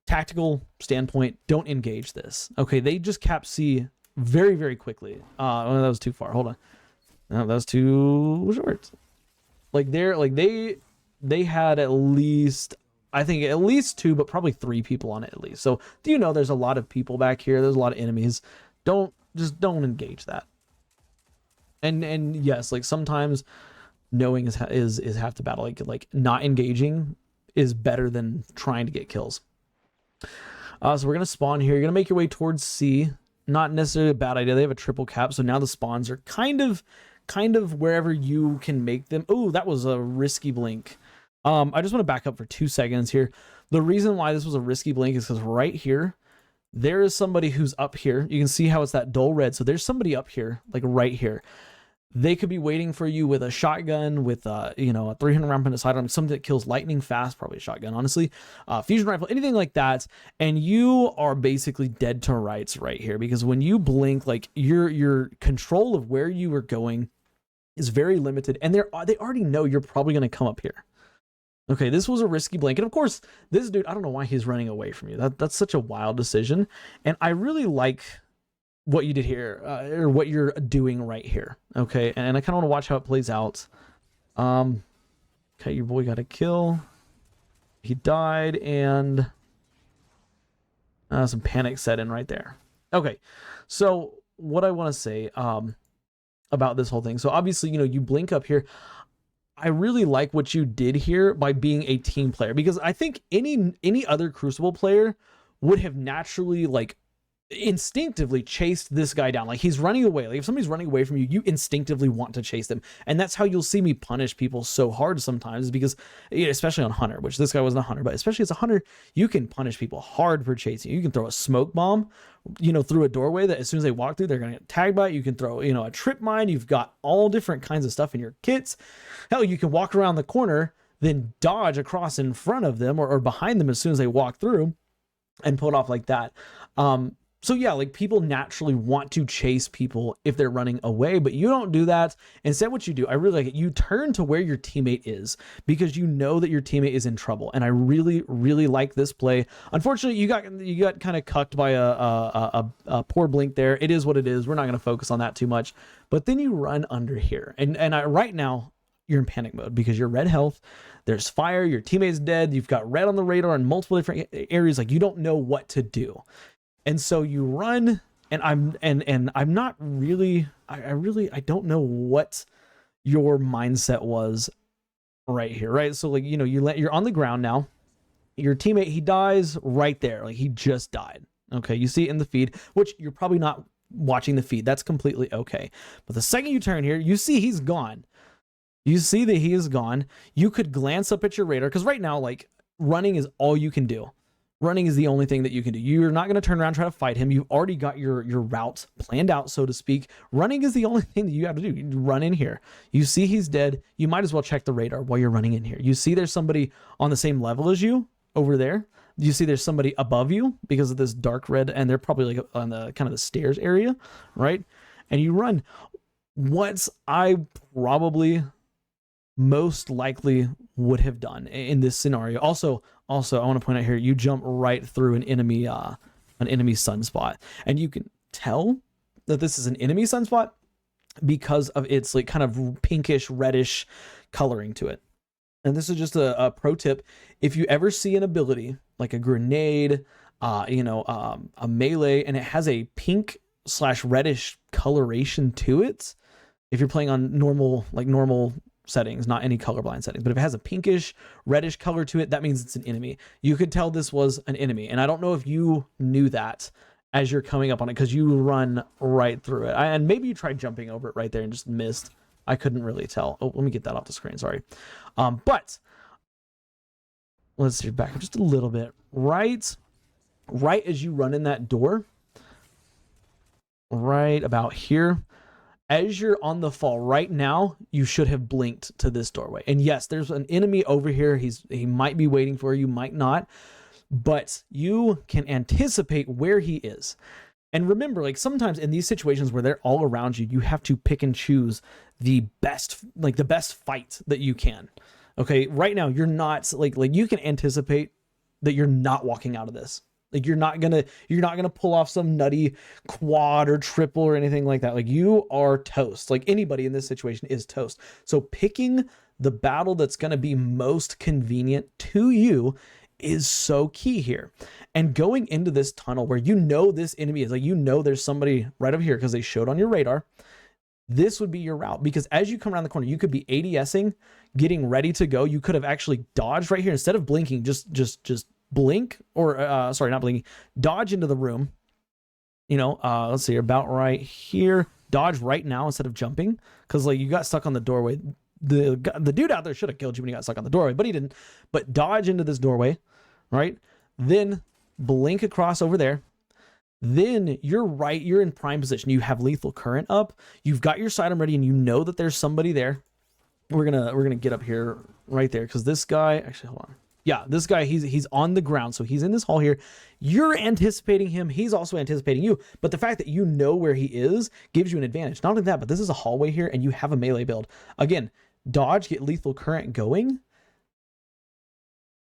tactical standpoint, don't engage this. Okay, they just cap C very, very quickly. Oh, that was too far. Hold on. No, that was too short. They had at least, I think at least 2, but probably 3 people on it at least. So do you know there's a lot of people back here? There's a lot of enemies. Don't engage that. And yes, like sometimes knowing is half the battle. Like not engaging is better than trying to get kills. So we're gonna spawn here. You're gonna make your way towards C. Not necessarily a bad idea. They have a triple cap, so now the spawns are kind of wherever you can make them. Oh, that was a risky blink. I just want to back up for 2 seconds here. The reason why this was a risky blink is because right here, there is somebody who's up here. You can see how it's that dull red. So there's somebody up here, like right here. They could be waiting for you with a shotgun, with you know, a 300 round pin sidearm, something that kills lightning fast, probably a shotgun, honestly, fusion rifle, anything like that, and you are basically dead to rights right here, because when you blink, like your control of where you are going is very limited, and they already know you're probably going to come up here. Okay, this was a risky blink, and of course, this dude, I don't know why he's running away from you. That's such a wild decision, and I really like what you did here, or what you're doing right here. Okay, and I kind of want to watch how it plays out. Okay, your boy got a kill. He died, and some panic set in right there. Okay, so what I want to say about this whole thing. So obviously, you know, you blink up here. I really like what you did here by being a team player, because I think any other Crucible player would have naturally, like, instinctively chased this guy down. Like, he's running away. Like, if somebody's running away from you, you instinctively want to chase them. And that's how you'll see me punish people so hard sometimes, because, especially on Hunter, which this guy wasn't a Hunter, but especially as a Hunter, you can punish people hard for chasing. You can throw a smoke bomb, you know, through a doorway that as soon as they walk through, they're going to get tagged by it. You can throw, you know, a trip mine. You've got all different kinds of stuff in your kits. Hell, you can walk around the corner, then dodge across in front of them or behind them as soon as they walk through and pull it off like that. So yeah, like, people naturally want to chase people if they're running away, but you don't do that. Instead, what you do, I really like it. You turn to where your teammate is, because you know that your teammate is in trouble. And I really, really like this play. Unfortunately, you got kind of cucked by a poor blink there. It is what it is. We're not going to focus on that too much. But then you run under here, and right now you're in panic mode because you're red health. There's fire. Your teammate's dead. You've got red on the radar in multiple different areas. Like, you don't know what to do. And so you run, and I'm not really, I don't know what your mindset was right here, right? So, like, you know, you're on the ground now. Your teammate, he dies right there. Like, he just died. Okay, you see it in the feed, which you're probably not watching the feed. That's completely okay. But the second you turn here, you see he's gone. You see that he is gone. You could glance up at your radar, because right now, like, running is all you can do. Running is the only thing that you can do. You're not going to turn around and try to fight him. You've already got your route planned out, so to speak. Running is the only thing that you have to do. You run in here. You see he's dead. You might as well check the radar while you're running in here. You see there's somebody on the same level as you over there. You see there's somebody above you because of this dark red, and they're probably like on the kind of the stairs area, right? And you run. What I probably most likely would have done in this scenario. Also, I want to point out here, you jump right through an enemy sunspot, and you can tell that this is an enemy sunspot because of its, like, kind of pinkish reddish coloring to it. And this is just a pro tip. If you ever see an ability like a grenade, a melee, and it has a pink / reddish coloration to it, if you're playing on normal settings, not any colorblind settings, but if it has a pinkish reddish color to it, that means it's an enemy. You could tell this was an enemy, and I don't know if you knew that as you're coming up on it, because you run right through it, and maybe you tried jumping over it right there and just missed. I couldn't really tell. Oh, let me get that off the screen, sorry. But let's see, back up just a little bit. Right as you run in that door, right about here, as you're on the fall right now, you should have blinked to this doorway. And yes, there's an enemy over here. He might be waiting for you, might not, but you can anticipate where he is. And remember, like, sometimes in these situations where they're all around you, you have to pick and choose the best fight that you can. Okay, right now you're not like you can anticipate that you're not walking out of this. Like, you're not gonna pull off some nutty quad or triple or anything like that. Like, you are toast. Like, anybody in this situation is toast. So picking the battle that's gonna be most convenient to you is so key here. And going into this tunnel where you know this enemy is, like, you know there's somebody right over here because they showed on your radar, this would be your route. Because as you come around the corner, you could be ADSing, getting ready to go. You could have actually dodged right here instead of blinking. Just blink, or sorry, not blinking, dodge into the room. You know, let's see, about right here. Dodge right now instead of jumping, because, like, you got stuck on the doorway. The dude out there should have killed you when he got stuck on the doorway, but he didn't. But dodge into this doorway, right? Then blink across over there. then you're in prime position. You have lethal current up, you've got your sidearm ready, and you know that there's somebody there. We're gonna get up here right there, because this guy, actually, hold on. Yeah, this guy, he's on the ground, so he's in this hall here. You're anticipating him, he's also anticipating you, but the fact that you know where he is gives you an advantage. Not only that, but this is a hallway here, and you have a melee build. Again, dodge, get lethal current going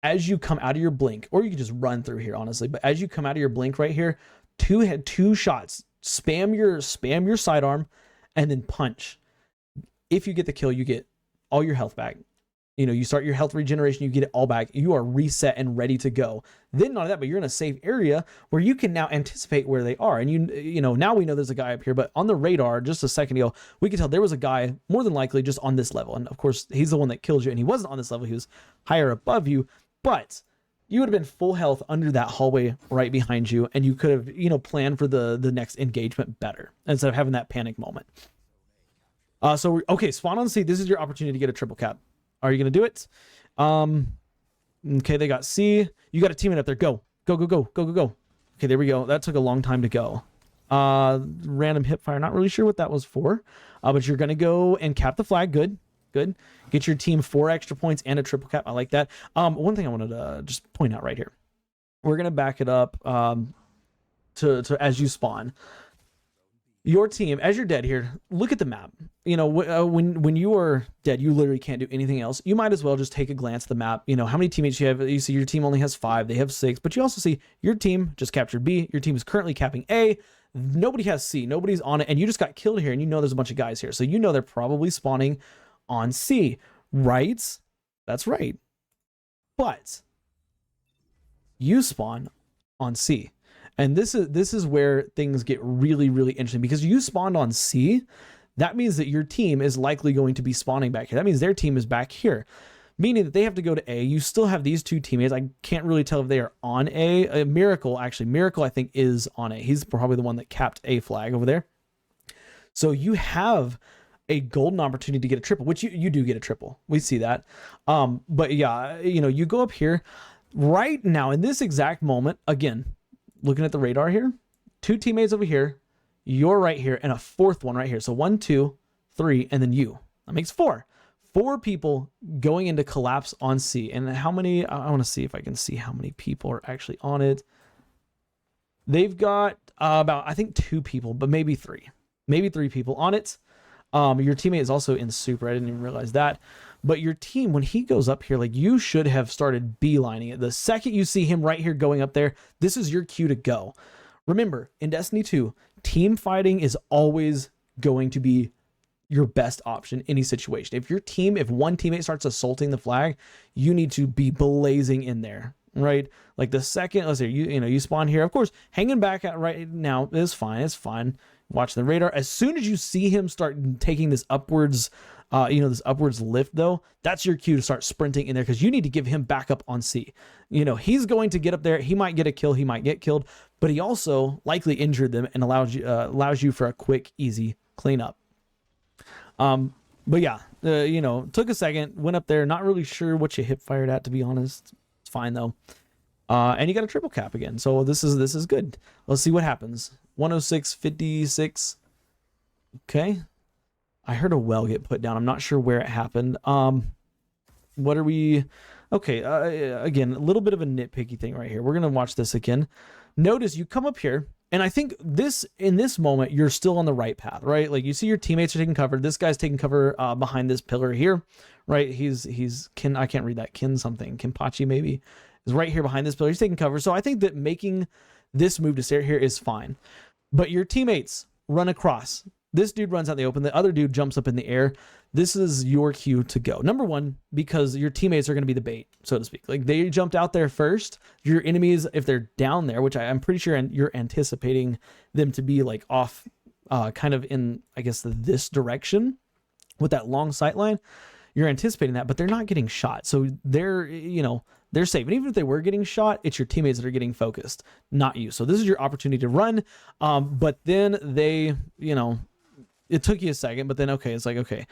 as you come out of your blink, or you can just run through here, honestly. But as you come out of your blink right here, two shots, spam your sidearm, and then punch. If you get the kill, you get all your health back. You know, you start your health regeneration, you get it all back. You are reset and ready to go. Then not only that, but you're in a safe area where you can now anticipate where they are. And you know, now we know there's a guy up here, but on the radar just a second ago, we could tell there was a guy more than likely just on this level. And of course, he's the one that killed you, and he wasn't on this level, he was higher above you, but you would have been full health under that hallway right behind you, and you could have, you know, planned for the next engagement better instead of having that panic moment. Okay, spawn on C. This is your opportunity to get a triple cap. Are you going to do it? Okay, they got C. You got a teammate up there. Go. Okay, there we go. That took a long time to go. Random hip fire. Not really sure what that was for. But you're going to go and cap the flag. Good. Get your team 4 extra points and a triple cap. I like that. One thing I wanted to just point out right here. We're going to back it up to as you spawn. Your team, as you're dead here, look at the map. You know, when you are dead, you literally can't do anything else. You might as well just take a glance at the map. You know, how many teammates you have. You see your team only has 5. They have 6. But you also see your team just captured B. Your team is currently capping A. Nobody has C. Nobody's on it. And you just got killed here, and you know there's a bunch of guys here. So you know they're probably spawning on C, right? That's right. But you spawn on C. And this is where things get really, really interesting, because you spawned on C. That means that your team is likely going to be spawning back here. That means their team is back here, meaning that they have to go to A. You still have these 2 teammates. I can't really tell if they are on A. Miracle, I think, is on A. He's probably the one that capped A flag over there. So you have a golden opportunity to get a triple, which you do get a triple. We see that. But yeah, you know, you go up here right now in this exact moment, again, looking at the radar here, 2 teammates over here, you're right here, and a 4th one right here. So 1, 2, 3, and then you. That makes 4. 4 people going into collapse on C. And how many? I want to see if I can see how many people are actually on it. They've got about, I think, 2 people, but maybe 3. Maybe 3 people on it. Your teammate is also in super. I didn't even realize that. But your team, when he goes up here, like, you should have started beelining it. The second you see him right here going up there, this is your cue to go. Remember, in Destiny 2, team fighting is always going to be your best option in any situation. If one teammate starts assaulting the flag, you need to be blazing in there, right? Like the second, let's say you spawn here. Of course, hanging back at right now is fine. It's fine. Watch the radar. As soon as you see him start taking this upwards, this upwards lift, though, that's your cue to start sprinting in there, because you need to give him backup on C. You know, he's going to get up there. He might get a kill. He might get killed, but he also likely injured them and allows you for a quick, easy cleanup. But yeah, took a second, went up there. Not really sure what you hip fired at, to be honest. It's fine though. And you got a triple cap again. So this is good. Let's see what happens. 106.56. Okay. I heard a well get put down. I'm not sure where it happened. What are we? Okay. Again, a little bit of a nitpicky thing right here. We're going to watch this again. Notice you come up here, and I think in this moment, you're still on the right path, right? Like, you see your teammates are taking cover. This guy's taking cover behind this pillar here, right? He's Kin. I can't read that. Kin something. Kinpachi maybe is right here behind this pillar. He's taking cover. So I think that making this move to stay here is fine. But your teammates run across. This dude runs out in the open. The other dude jumps up in the air. This is your cue to go. Number one, because your teammates are going to be the bait, so to speak. Like, they jumped out there first. Your enemies, if they're down there, which I'm pretty sure you're anticipating them to be like off kind of in, I guess, this direction with that long sight line. You're anticipating that, but they're not getting shot. So they're safe. And even if they were getting shot, it's your teammates that are getting focused, not you. So this is your opportunity to run. But then they, it took you a second, but then, okay, it's like, okay,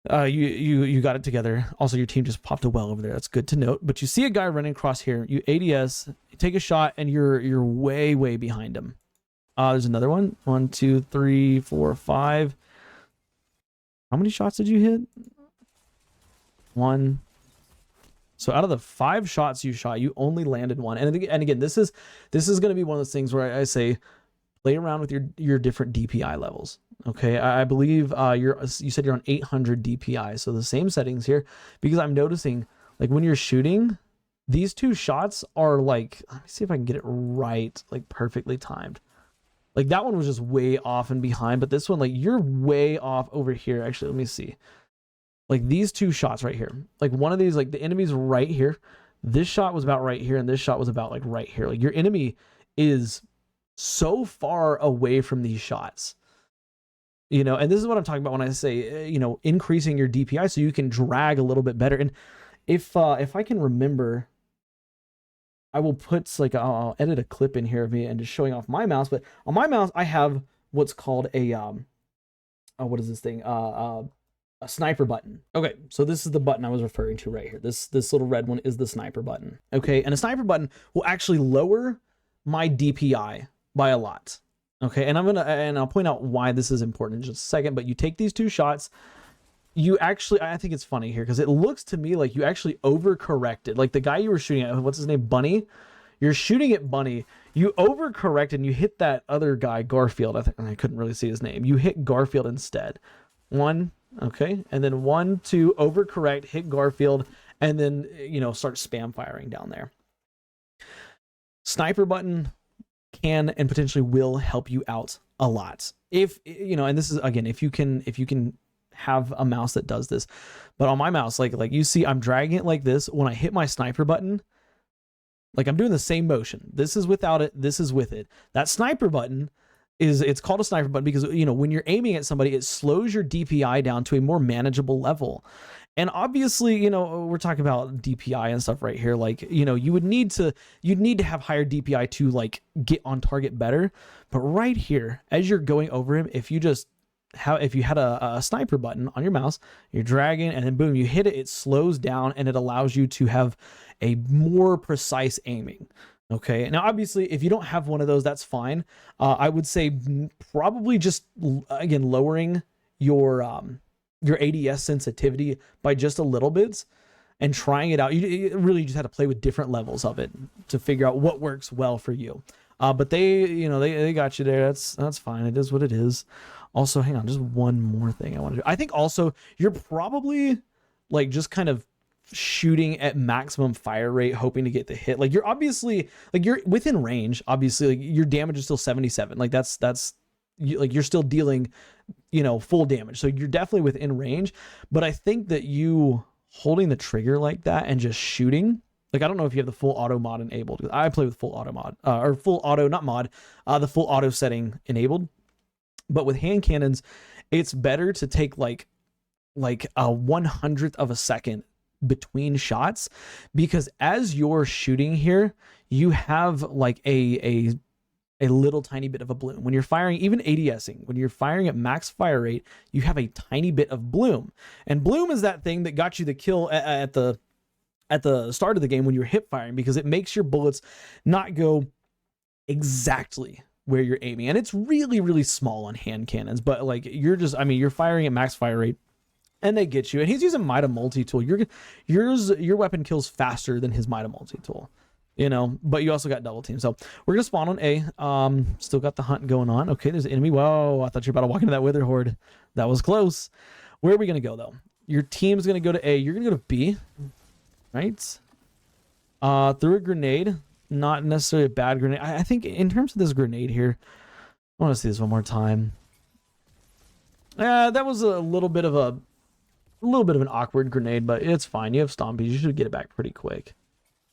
You got it together. Also, your team just popped a well over there. That's good to note. But you see a guy running across here. You ADS, you take a shot, and you're way behind him. There's another one. 1, 2, 3, 4, 5. How many shots did you hit? 1. So out of the 5 shots you shot, you only landed 1. And again, this is going to be one of those things where I say play around with your different DPI levels. Okay, I believe you said you're on 800 DPI, so the same settings here, because I'm noticing like when you're shooting, these 2 shots are like, let me see if I can get it right, like perfectly timed. Like that one was just way off and behind, but this one, like you're way off over here. Actually, let me see. Like these 2 shots right here, like one of these, like the enemy's right here. This shot was about right here, and this shot was about like right here. Like your enemy is so far away from these shots. You know, and this is what I'm talking about when I say, you know, increasing your DPI so you can drag a little bit better. And if I can remember, I will put like, I'll edit a clip in here of me and just showing off my mouse. But on my mouse, I have what's called a, what is this thing? A sniper button. Okay, so this is the button I was referring to right here. This little red one is the sniper button. Okay, and a sniper button will actually lower my DPI by a lot. Okay, and I'll point out why this is important in just a second, but you take these 2 shots, you actually, I think it's funny here, because it looks to me like you actually overcorrected. Like the guy you were shooting at, what's his name, Bunny? You're shooting at Bunny, you overcorrected and you hit that other guy, Garfield. I couldn't really see his name. You hit Garfield instead. 1, okay, and then 1, 2, overcorrect, hit Garfield, and then, you know, start spam firing down there. Sniper button can and potentially will help you out a lot. If, you know, and this is, again, if you can have a mouse that does this. But on my mouse, like you see, I'm dragging it like this. When I hit my sniper button, like I'm doing the same motion. This is without it, this is with it. That sniper button it's called a sniper button because, you know, when you're aiming at somebody, it slows your DPI down to a more manageable level. And obviously, you know, we're talking about DPI and stuff right here. Like, you know, you'd need to have higher DPI to like get on target better. But right here, as you're going over him, if you had a sniper button on your mouse, you're dragging and then boom, you hit it, it slows down and it allows you to have a more precise aiming. Okay, now obviously if you don't have one of those, that's fine. I would say probably just, again, lowering your ADS sensitivity by just a little bit and trying it out. You really just had to play with different levels of it to figure out what works well for you. But they got you there. That's fine. It is what it is. Also, hang on, just one more thing I want to do. I think also you're probably like just kind of shooting at maximum fire rate, hoping to get the hit. Like you're obviously, like you're within range. Obviously, like your damage is still 77. Like that's like you're still dealing, you know, full damage. So you're definitely within range. But I think that you holding the trigger like that and just shooting, like I don't know if you have the full auto mod enabled. I play with full auto mod, or full auto, not mod, the full auto setting enabled. But with hand cannons, it's better to take like a 100th of a second between shots, because as you're shooting here, you have like a little tiny bit of a bloom. When you're firing, even ADSing, when you're firing at max fire rate, you have a tiny bit of bloom. And bloom is that thing that got you the kill at the start of the game when you're hip firing, because it makes your bullets not go exactly where you're aiming. And it's really, really small on hand cannons, but like you're firing at max fire rate and they get you. And he's using Mida multi-tool. Your weapon kills faster than his Mida multi-tool, you know, but you also got double team. So we're gonna spawn on A. Still got the hunt going on. Okay, there's an enemy. Whoa, I thought you were about to walk into that wither horde. That was close. Where are we gonna go though? Your team's gonna go to A. You're gonna go to B, right? Through a grenade. Not necessarily a bad grenade. I think in terms of this grenade here, I want to see this one more time. That was a little bit of an awkward grenade, but it's fine. You have stompies. You should get it back pretty quick.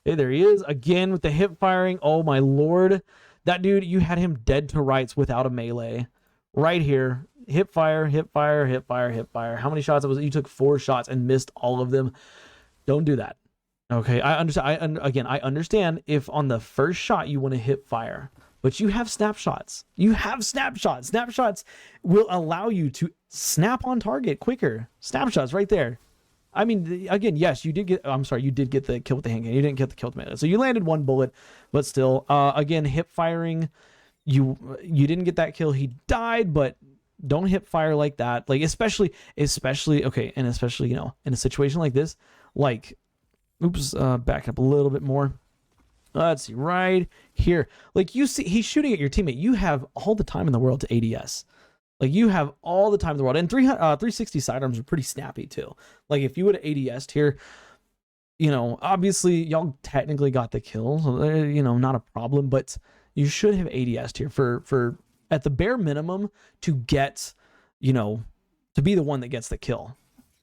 Hey, there he is again with the hip firing. Oh my lord, that dude! You had him dead to rights without a melee. Right here, hip fire, hip fire, hip fire, hip fire. How many shots was it? You took 4 shots and missed all of them. Don't do that. Okay, I understand. I understand if on the first shot you want to hip fire, but you have snapshots. You have snapshots. Snapshots will allow you to snap on target quicker. Snapshots right there. I mean, again, yes, you did get, I'm sorry, you did get the kill with the handgun. You didn't get the kill with the melee. So you landed one bullet, but still, again, hip firing, you didn't get that kill. He died, but don't hip fire like that. Like, especially, okay, and especially, you know, in a situation like this, like, oops, back up a little bit more. Let's see, right here. Like, you see, he's shooting at your teammate. You have all the time in the world to ADS. Like, you have all the time in the world. And 360 sidearms are pretty snappy, too. Like, if you would have ADS'd here, you know, obviously, y'all technically got the kill. So, you know, not a problem. But you should have ADS'd here for at the bare minimum, to get, you know, to be the one that gets the kill.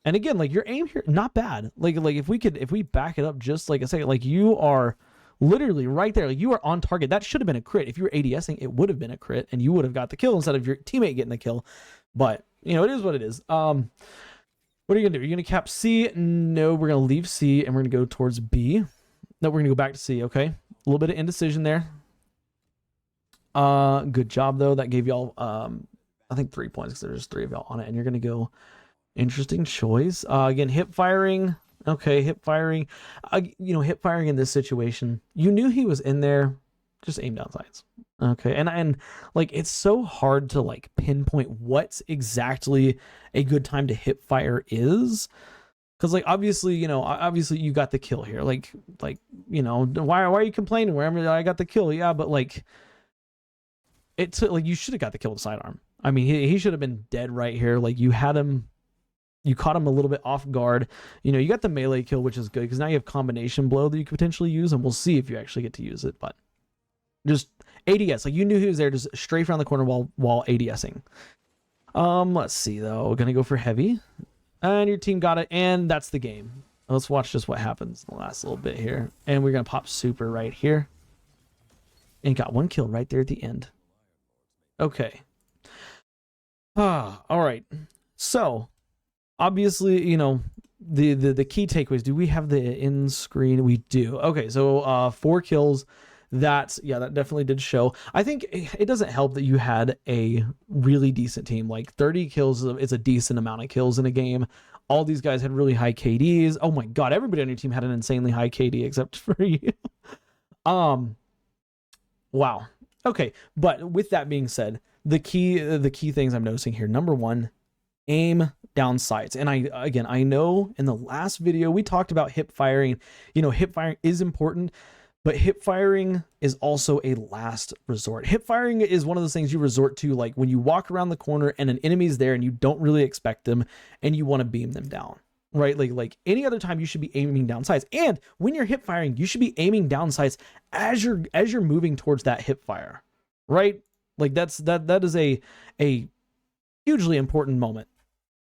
And again, like, your aim here, not bad. Like if we back it up just like a second, like, you are literally right there. Like, you are on target. That should have been a crit. If you were ADSing, it would have been a crit and you would have got the kill instead of your teammate getting the kill. But, you know, it is what it is. What are you gonna do? Are you gonna cap C? No, we're gonna leave C and we're gonna go towards B. No, we're gonna go back to C. Okay, a little bit of indecision there. Good job though. That gave y'all I think 3 points because there's 3 of y'all on it. And you're gonna go, interesting choice. Again, hip firing. Okay, hip firing. You know, hip firing in this situation, you knew he was in there, just aim down sights. Okay, and like, it's so hard to like pinpoint what's exactly a good time to hip fire is, because like, obviously, you know, obviously you got the kill here. Like you know, why are you complaining? Wherever I got the kill, yeah, but like, it's like, you should have got the kill with the sidearm. I mean, he should have been dead right here. Like, you had him. You caught him a little bit off guard. You know, you got the melee kill, which is good because now you have combination blow that you could potentially use, and we'll see if you actually get to use it. But just ADS, like, you knew he was there, just strafe around the corner while ADSing. Let's see though. We're gonna go for heavy, and your team got it, and that's the game. Let's watch just what happens in the last little bit here, and we're gonna pop super right here, and got one kill right there at the end. Okay. All right. So, obviously, you know, the key takeaways. Do we have the in screen? We do. Okay, so 4 kills. That definitely did show. I think it doesn't help that you had a really decent team. Like, 30 kills is a decent amount of kills in a game. All these guys had really high KDs. Oh my god, everybody on your team had an insanely high KD except for you. Wow. Okay, but with that being said, the key things I'm noticing here. Number 1, aim down sights. And I know in the last video we talked about hip firing. You know, hip firing is important, but hip firing is also a last resort. Hip firing is one of those things you resort to, like, when you walk around the corner and an enemy's there and you don't really expect them and you want to beam them down, right? Like any other time, you should be aiming down sights. And when you're hip firing, you should be aiming down sights as you're moving towards that hip fire, right? Like, that is a hugely important moment,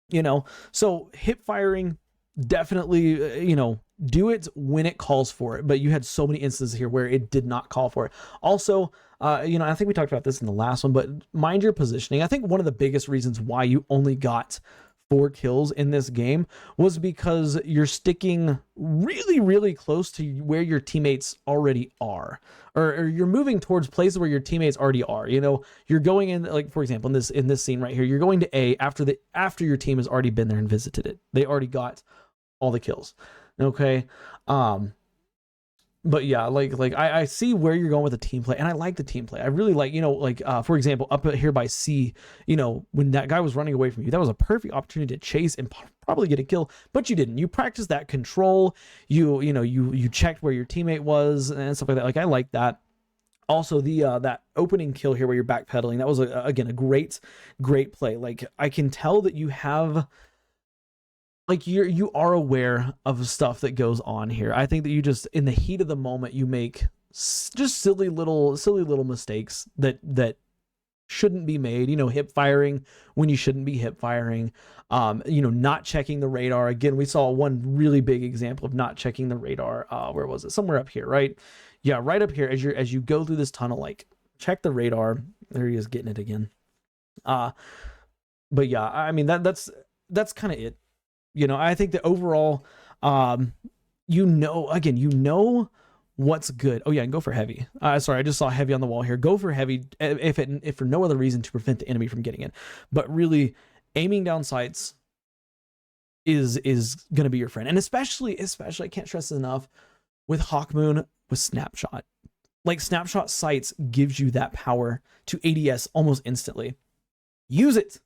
you know? So hip firing, definitely, you know, do it when it calls for it, but you had so many instances here where it did not call for it. Also, you know, I think we talked about this in the last one, but mind your positioning. I think one of the biggest reasons why you only got 4 kills in this game was because you're sticking really, really close to where your teammates already are, or you're moving towards places where your teammates already are. You know, you're going in, like, for example, in this scene right here, you're going to A after your team has already been there and visited it. They already got all the kills. Okay. But yeah, like I see where you're going with the team play, and I like the team play. I really like, you know, like, for example, up here by C, you know, when that guy was running away from you, that was a perfect opportunity to chase and probably get a kill, but you didn't. You practiced that control. You know, you checked where your teammate was and stuff like that. Like, I like that. Also, the that opening kill here where you're backpedaling, that was again a great play. Like, I can tell that you have, like, you are aware of stuff that goes on here. I think that you just, in the heat of the moment, you make just silly little mistakes that shouldn't be made. You know, hip firing when you shouldn't be hip firing. You know, not checking the radar. Again, we saw one really big example of not checking the radar. Where was it? Somewhere up here, right? Yeah, right up here. As you go through this tunnel, like, check the radar. There he is, getting it again. But yeah, I mean, that's kind of it. You know, I think that overall, you know what's good. Oh yeah, and go for heavy. Sorry, I just saw heavy on the wall here. Go for heavy if for no other reason to prevent the enemy from getting it. But really, aiming down sights is going to be your friend. And especially, I can't stress this enough, with Hawkmoon, with Snapshot. Like, Snapshot sights gives you that power to ADS almost instantly. Use it.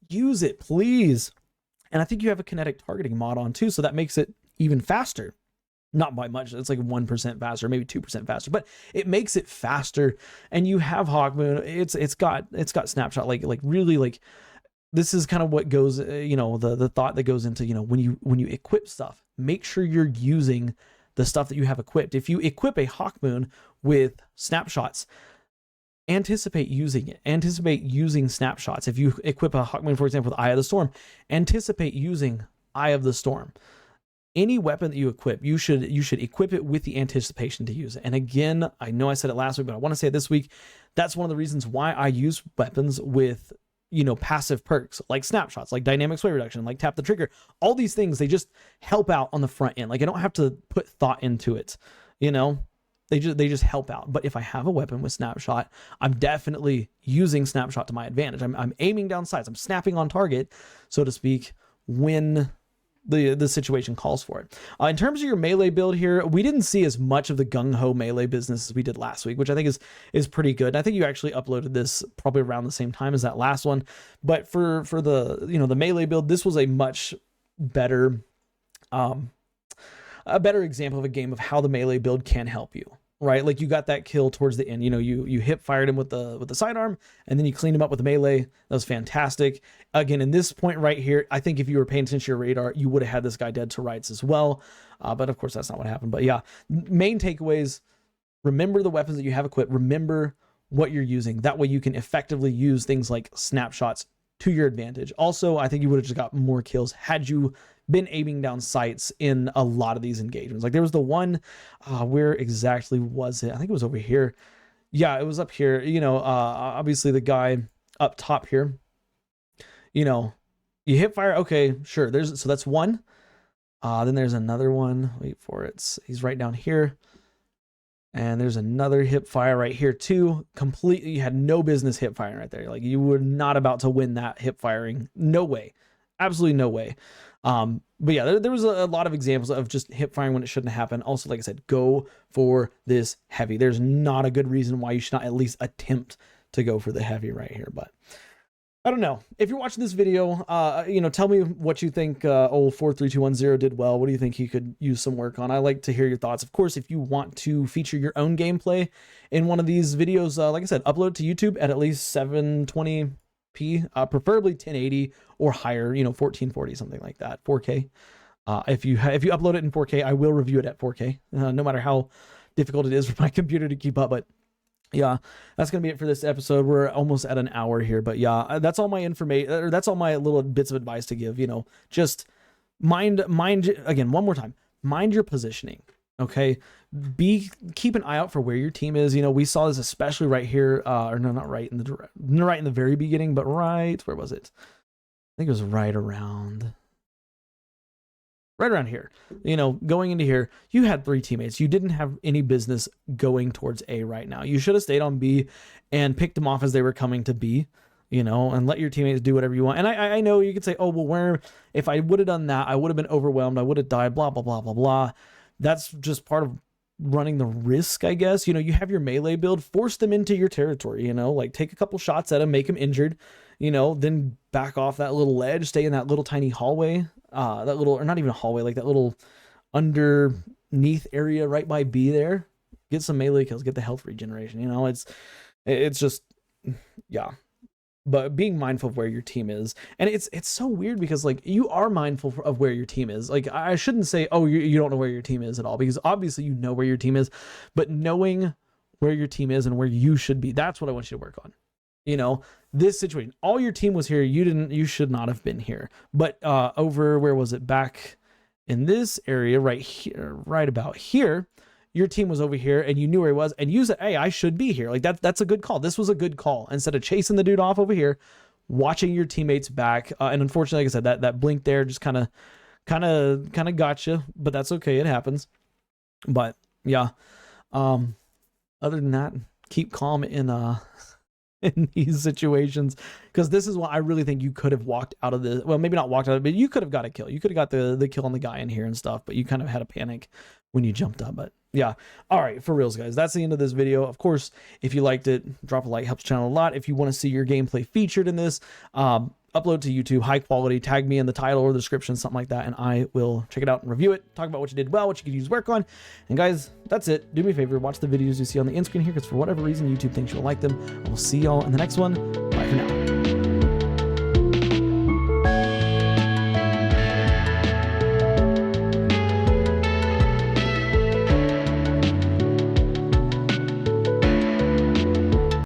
Use it, please. And I think you have a kinetic targeting mod on too, so that makes it even faster. Not by much, it's like 1% faster, maybe 2% faster, but it makes it faster. And you have Hawkmoon, it's got Snapshot, like really, like, this is kind of what goes, the thought that goes into, when you equip stuff, make sure you're using the stuff that you have equipped. If you equip a Hawkmoon with snapshots, anticipate using it. Anticipate using snapshots. If you equip a Hawkmoon, for example, with Eye of the Storm, anticipate using Eye of the Storm. Any weapon that you equip, you should equip it with the anticipation to use it. And again, I know I said it last week, but I want to say it this week. That's one of the reasons why I use weapons with, passive perks like snapshots, like dynamic sway reduction, like tap the trigger. All these things, they just help out on the front end. Like, I don't have to put thought into it, they just help out. But if I have a weapon with snapshot, I'm definitely using snapshot to my advantage. I'm aiming down sights. I'm snapping on target, so to speak, when the situation calls for it. In terms of your melee build here, we didn't see as much of the gung-ho melee business as we did last week, which I think is pretty good. I think you actually uploaded this probably around the same time as that last one. But for the the melee build, this was a much better example of a game of how the melee build can help you. Right, like, you got that kill towards the end. You hip fired him with the sidearm, and then you cleaned him up with the melee. That was fantastic. Again, in this point right here, I think if you were paying attention to your radar, you would have had this guy dead to rights as well. But of course, that's not what happened. But yeah, main takeaways: remember the weapons that you have equipped. Remember what you're using. That way, you can effectively use things like snapshots to your advantage. Also, I think you would have just got more kills had you been aiming down sights in a lot of these engagements. Like, there was the one, where exactly was it? I think it was over here. Yeah, it was up here. Obviously the guy up top here, you hip fire. Okay, sure. So that's one. Then there's another one. Wait for it. He's right down here. And there's another hip fire right here too. Completely, you had no business hip firing right there. Like, you were not about to win that hip firing. No way. Absolutely no way. But yeah, there was a lot of examples of just hip firing when it shouldn't happen. Also, like I said, go for this heavy. There's not a good reason why you should not at least attempt to go for the heavy right here. But I don't know. If you're watching this video, tell me what you think. Old 43210 did well. What do you think he could use some work on? I like to hear your thoughts. Of course, if you want to feature your own gameplay in one of these videos, like I said, upload to YouTube at least 720p, preferably 1080 or higher, 1440, something like that, 4K. If you upload it in 4K, I will review it at 4K, no matter how difficult it is for my computer to keep up. But yeah, that's gonna be it for this episode. We're almost at an hour here, but yeah, that's all my information, or that's all my little bits of advice to give. Just mind again, one more time, mind your positioning. Okay, keep an eye out for where your team is. We saw this especially right here, or no, not right in the very beginning, but right, where was it? I think it was right around here. Going into here, you had 3 teammates. You didn't have any business going towards A right now. You should have stayed on B and picked them off as they were coming to B. And let your teammates do whatever you want. And I know you could say, oh, well, if I would have done that, I would have been overwhelmed. I would have died, blah, blah, blah, blah, blah. That's just part of running the risk, I guess. You have your melee build, force them into your territory, like take a couple shots at them, make them injured, then back off that little ledge, stay in that little tiny hallway, or not even a hallway, like that little underneath area right by B there. Get some melee kills, get the health regeneration. It's just, yeah. But being mindful of where your team is, and it's so weird because, like, you are mindful of where your team is. Like, I shouldn't say, oh, you don't know where your team is at all, because obviously you know where your team is, but knowing where your team is and where you should be, that's what I want you to work on. This situation, all your team was here. You should not have been here. But over, where was it? Back in this area right here, right about here, your team was over here and you knew where he was, and you said, hey, I should be here. Like, that's a good call. This was a good call. Instead of chasing the dude off over here, watching your teammates back. And unfortunately, like I said, that blink there just kind of got you, but that's okay. It happens. But yeah, Other than that, keep calm in in these situations, because this is what I really think you could have walked out of the, well, maybe not walked out of it, but you could have got a kill. You could have got the kill on the guy in here and stuff, but you kind of had a panic when you jumped up. But yeah, all right, for reals, guys, that's the end of this video. Of course, if you liked it, drop a like, helps the channel a lot. If you want to see your gameplay featured in this, upload to YouTube, high quality, tag me in the title or the description, something like that, and I will check it out and review it, talk about what you did well, what you could use work on. And guys, that's it. Do me a favor, watch the videos you see on the end screen here, because for whatever reason YouTube thinks you'll like them. I will see y'all in the next one. Bye for now.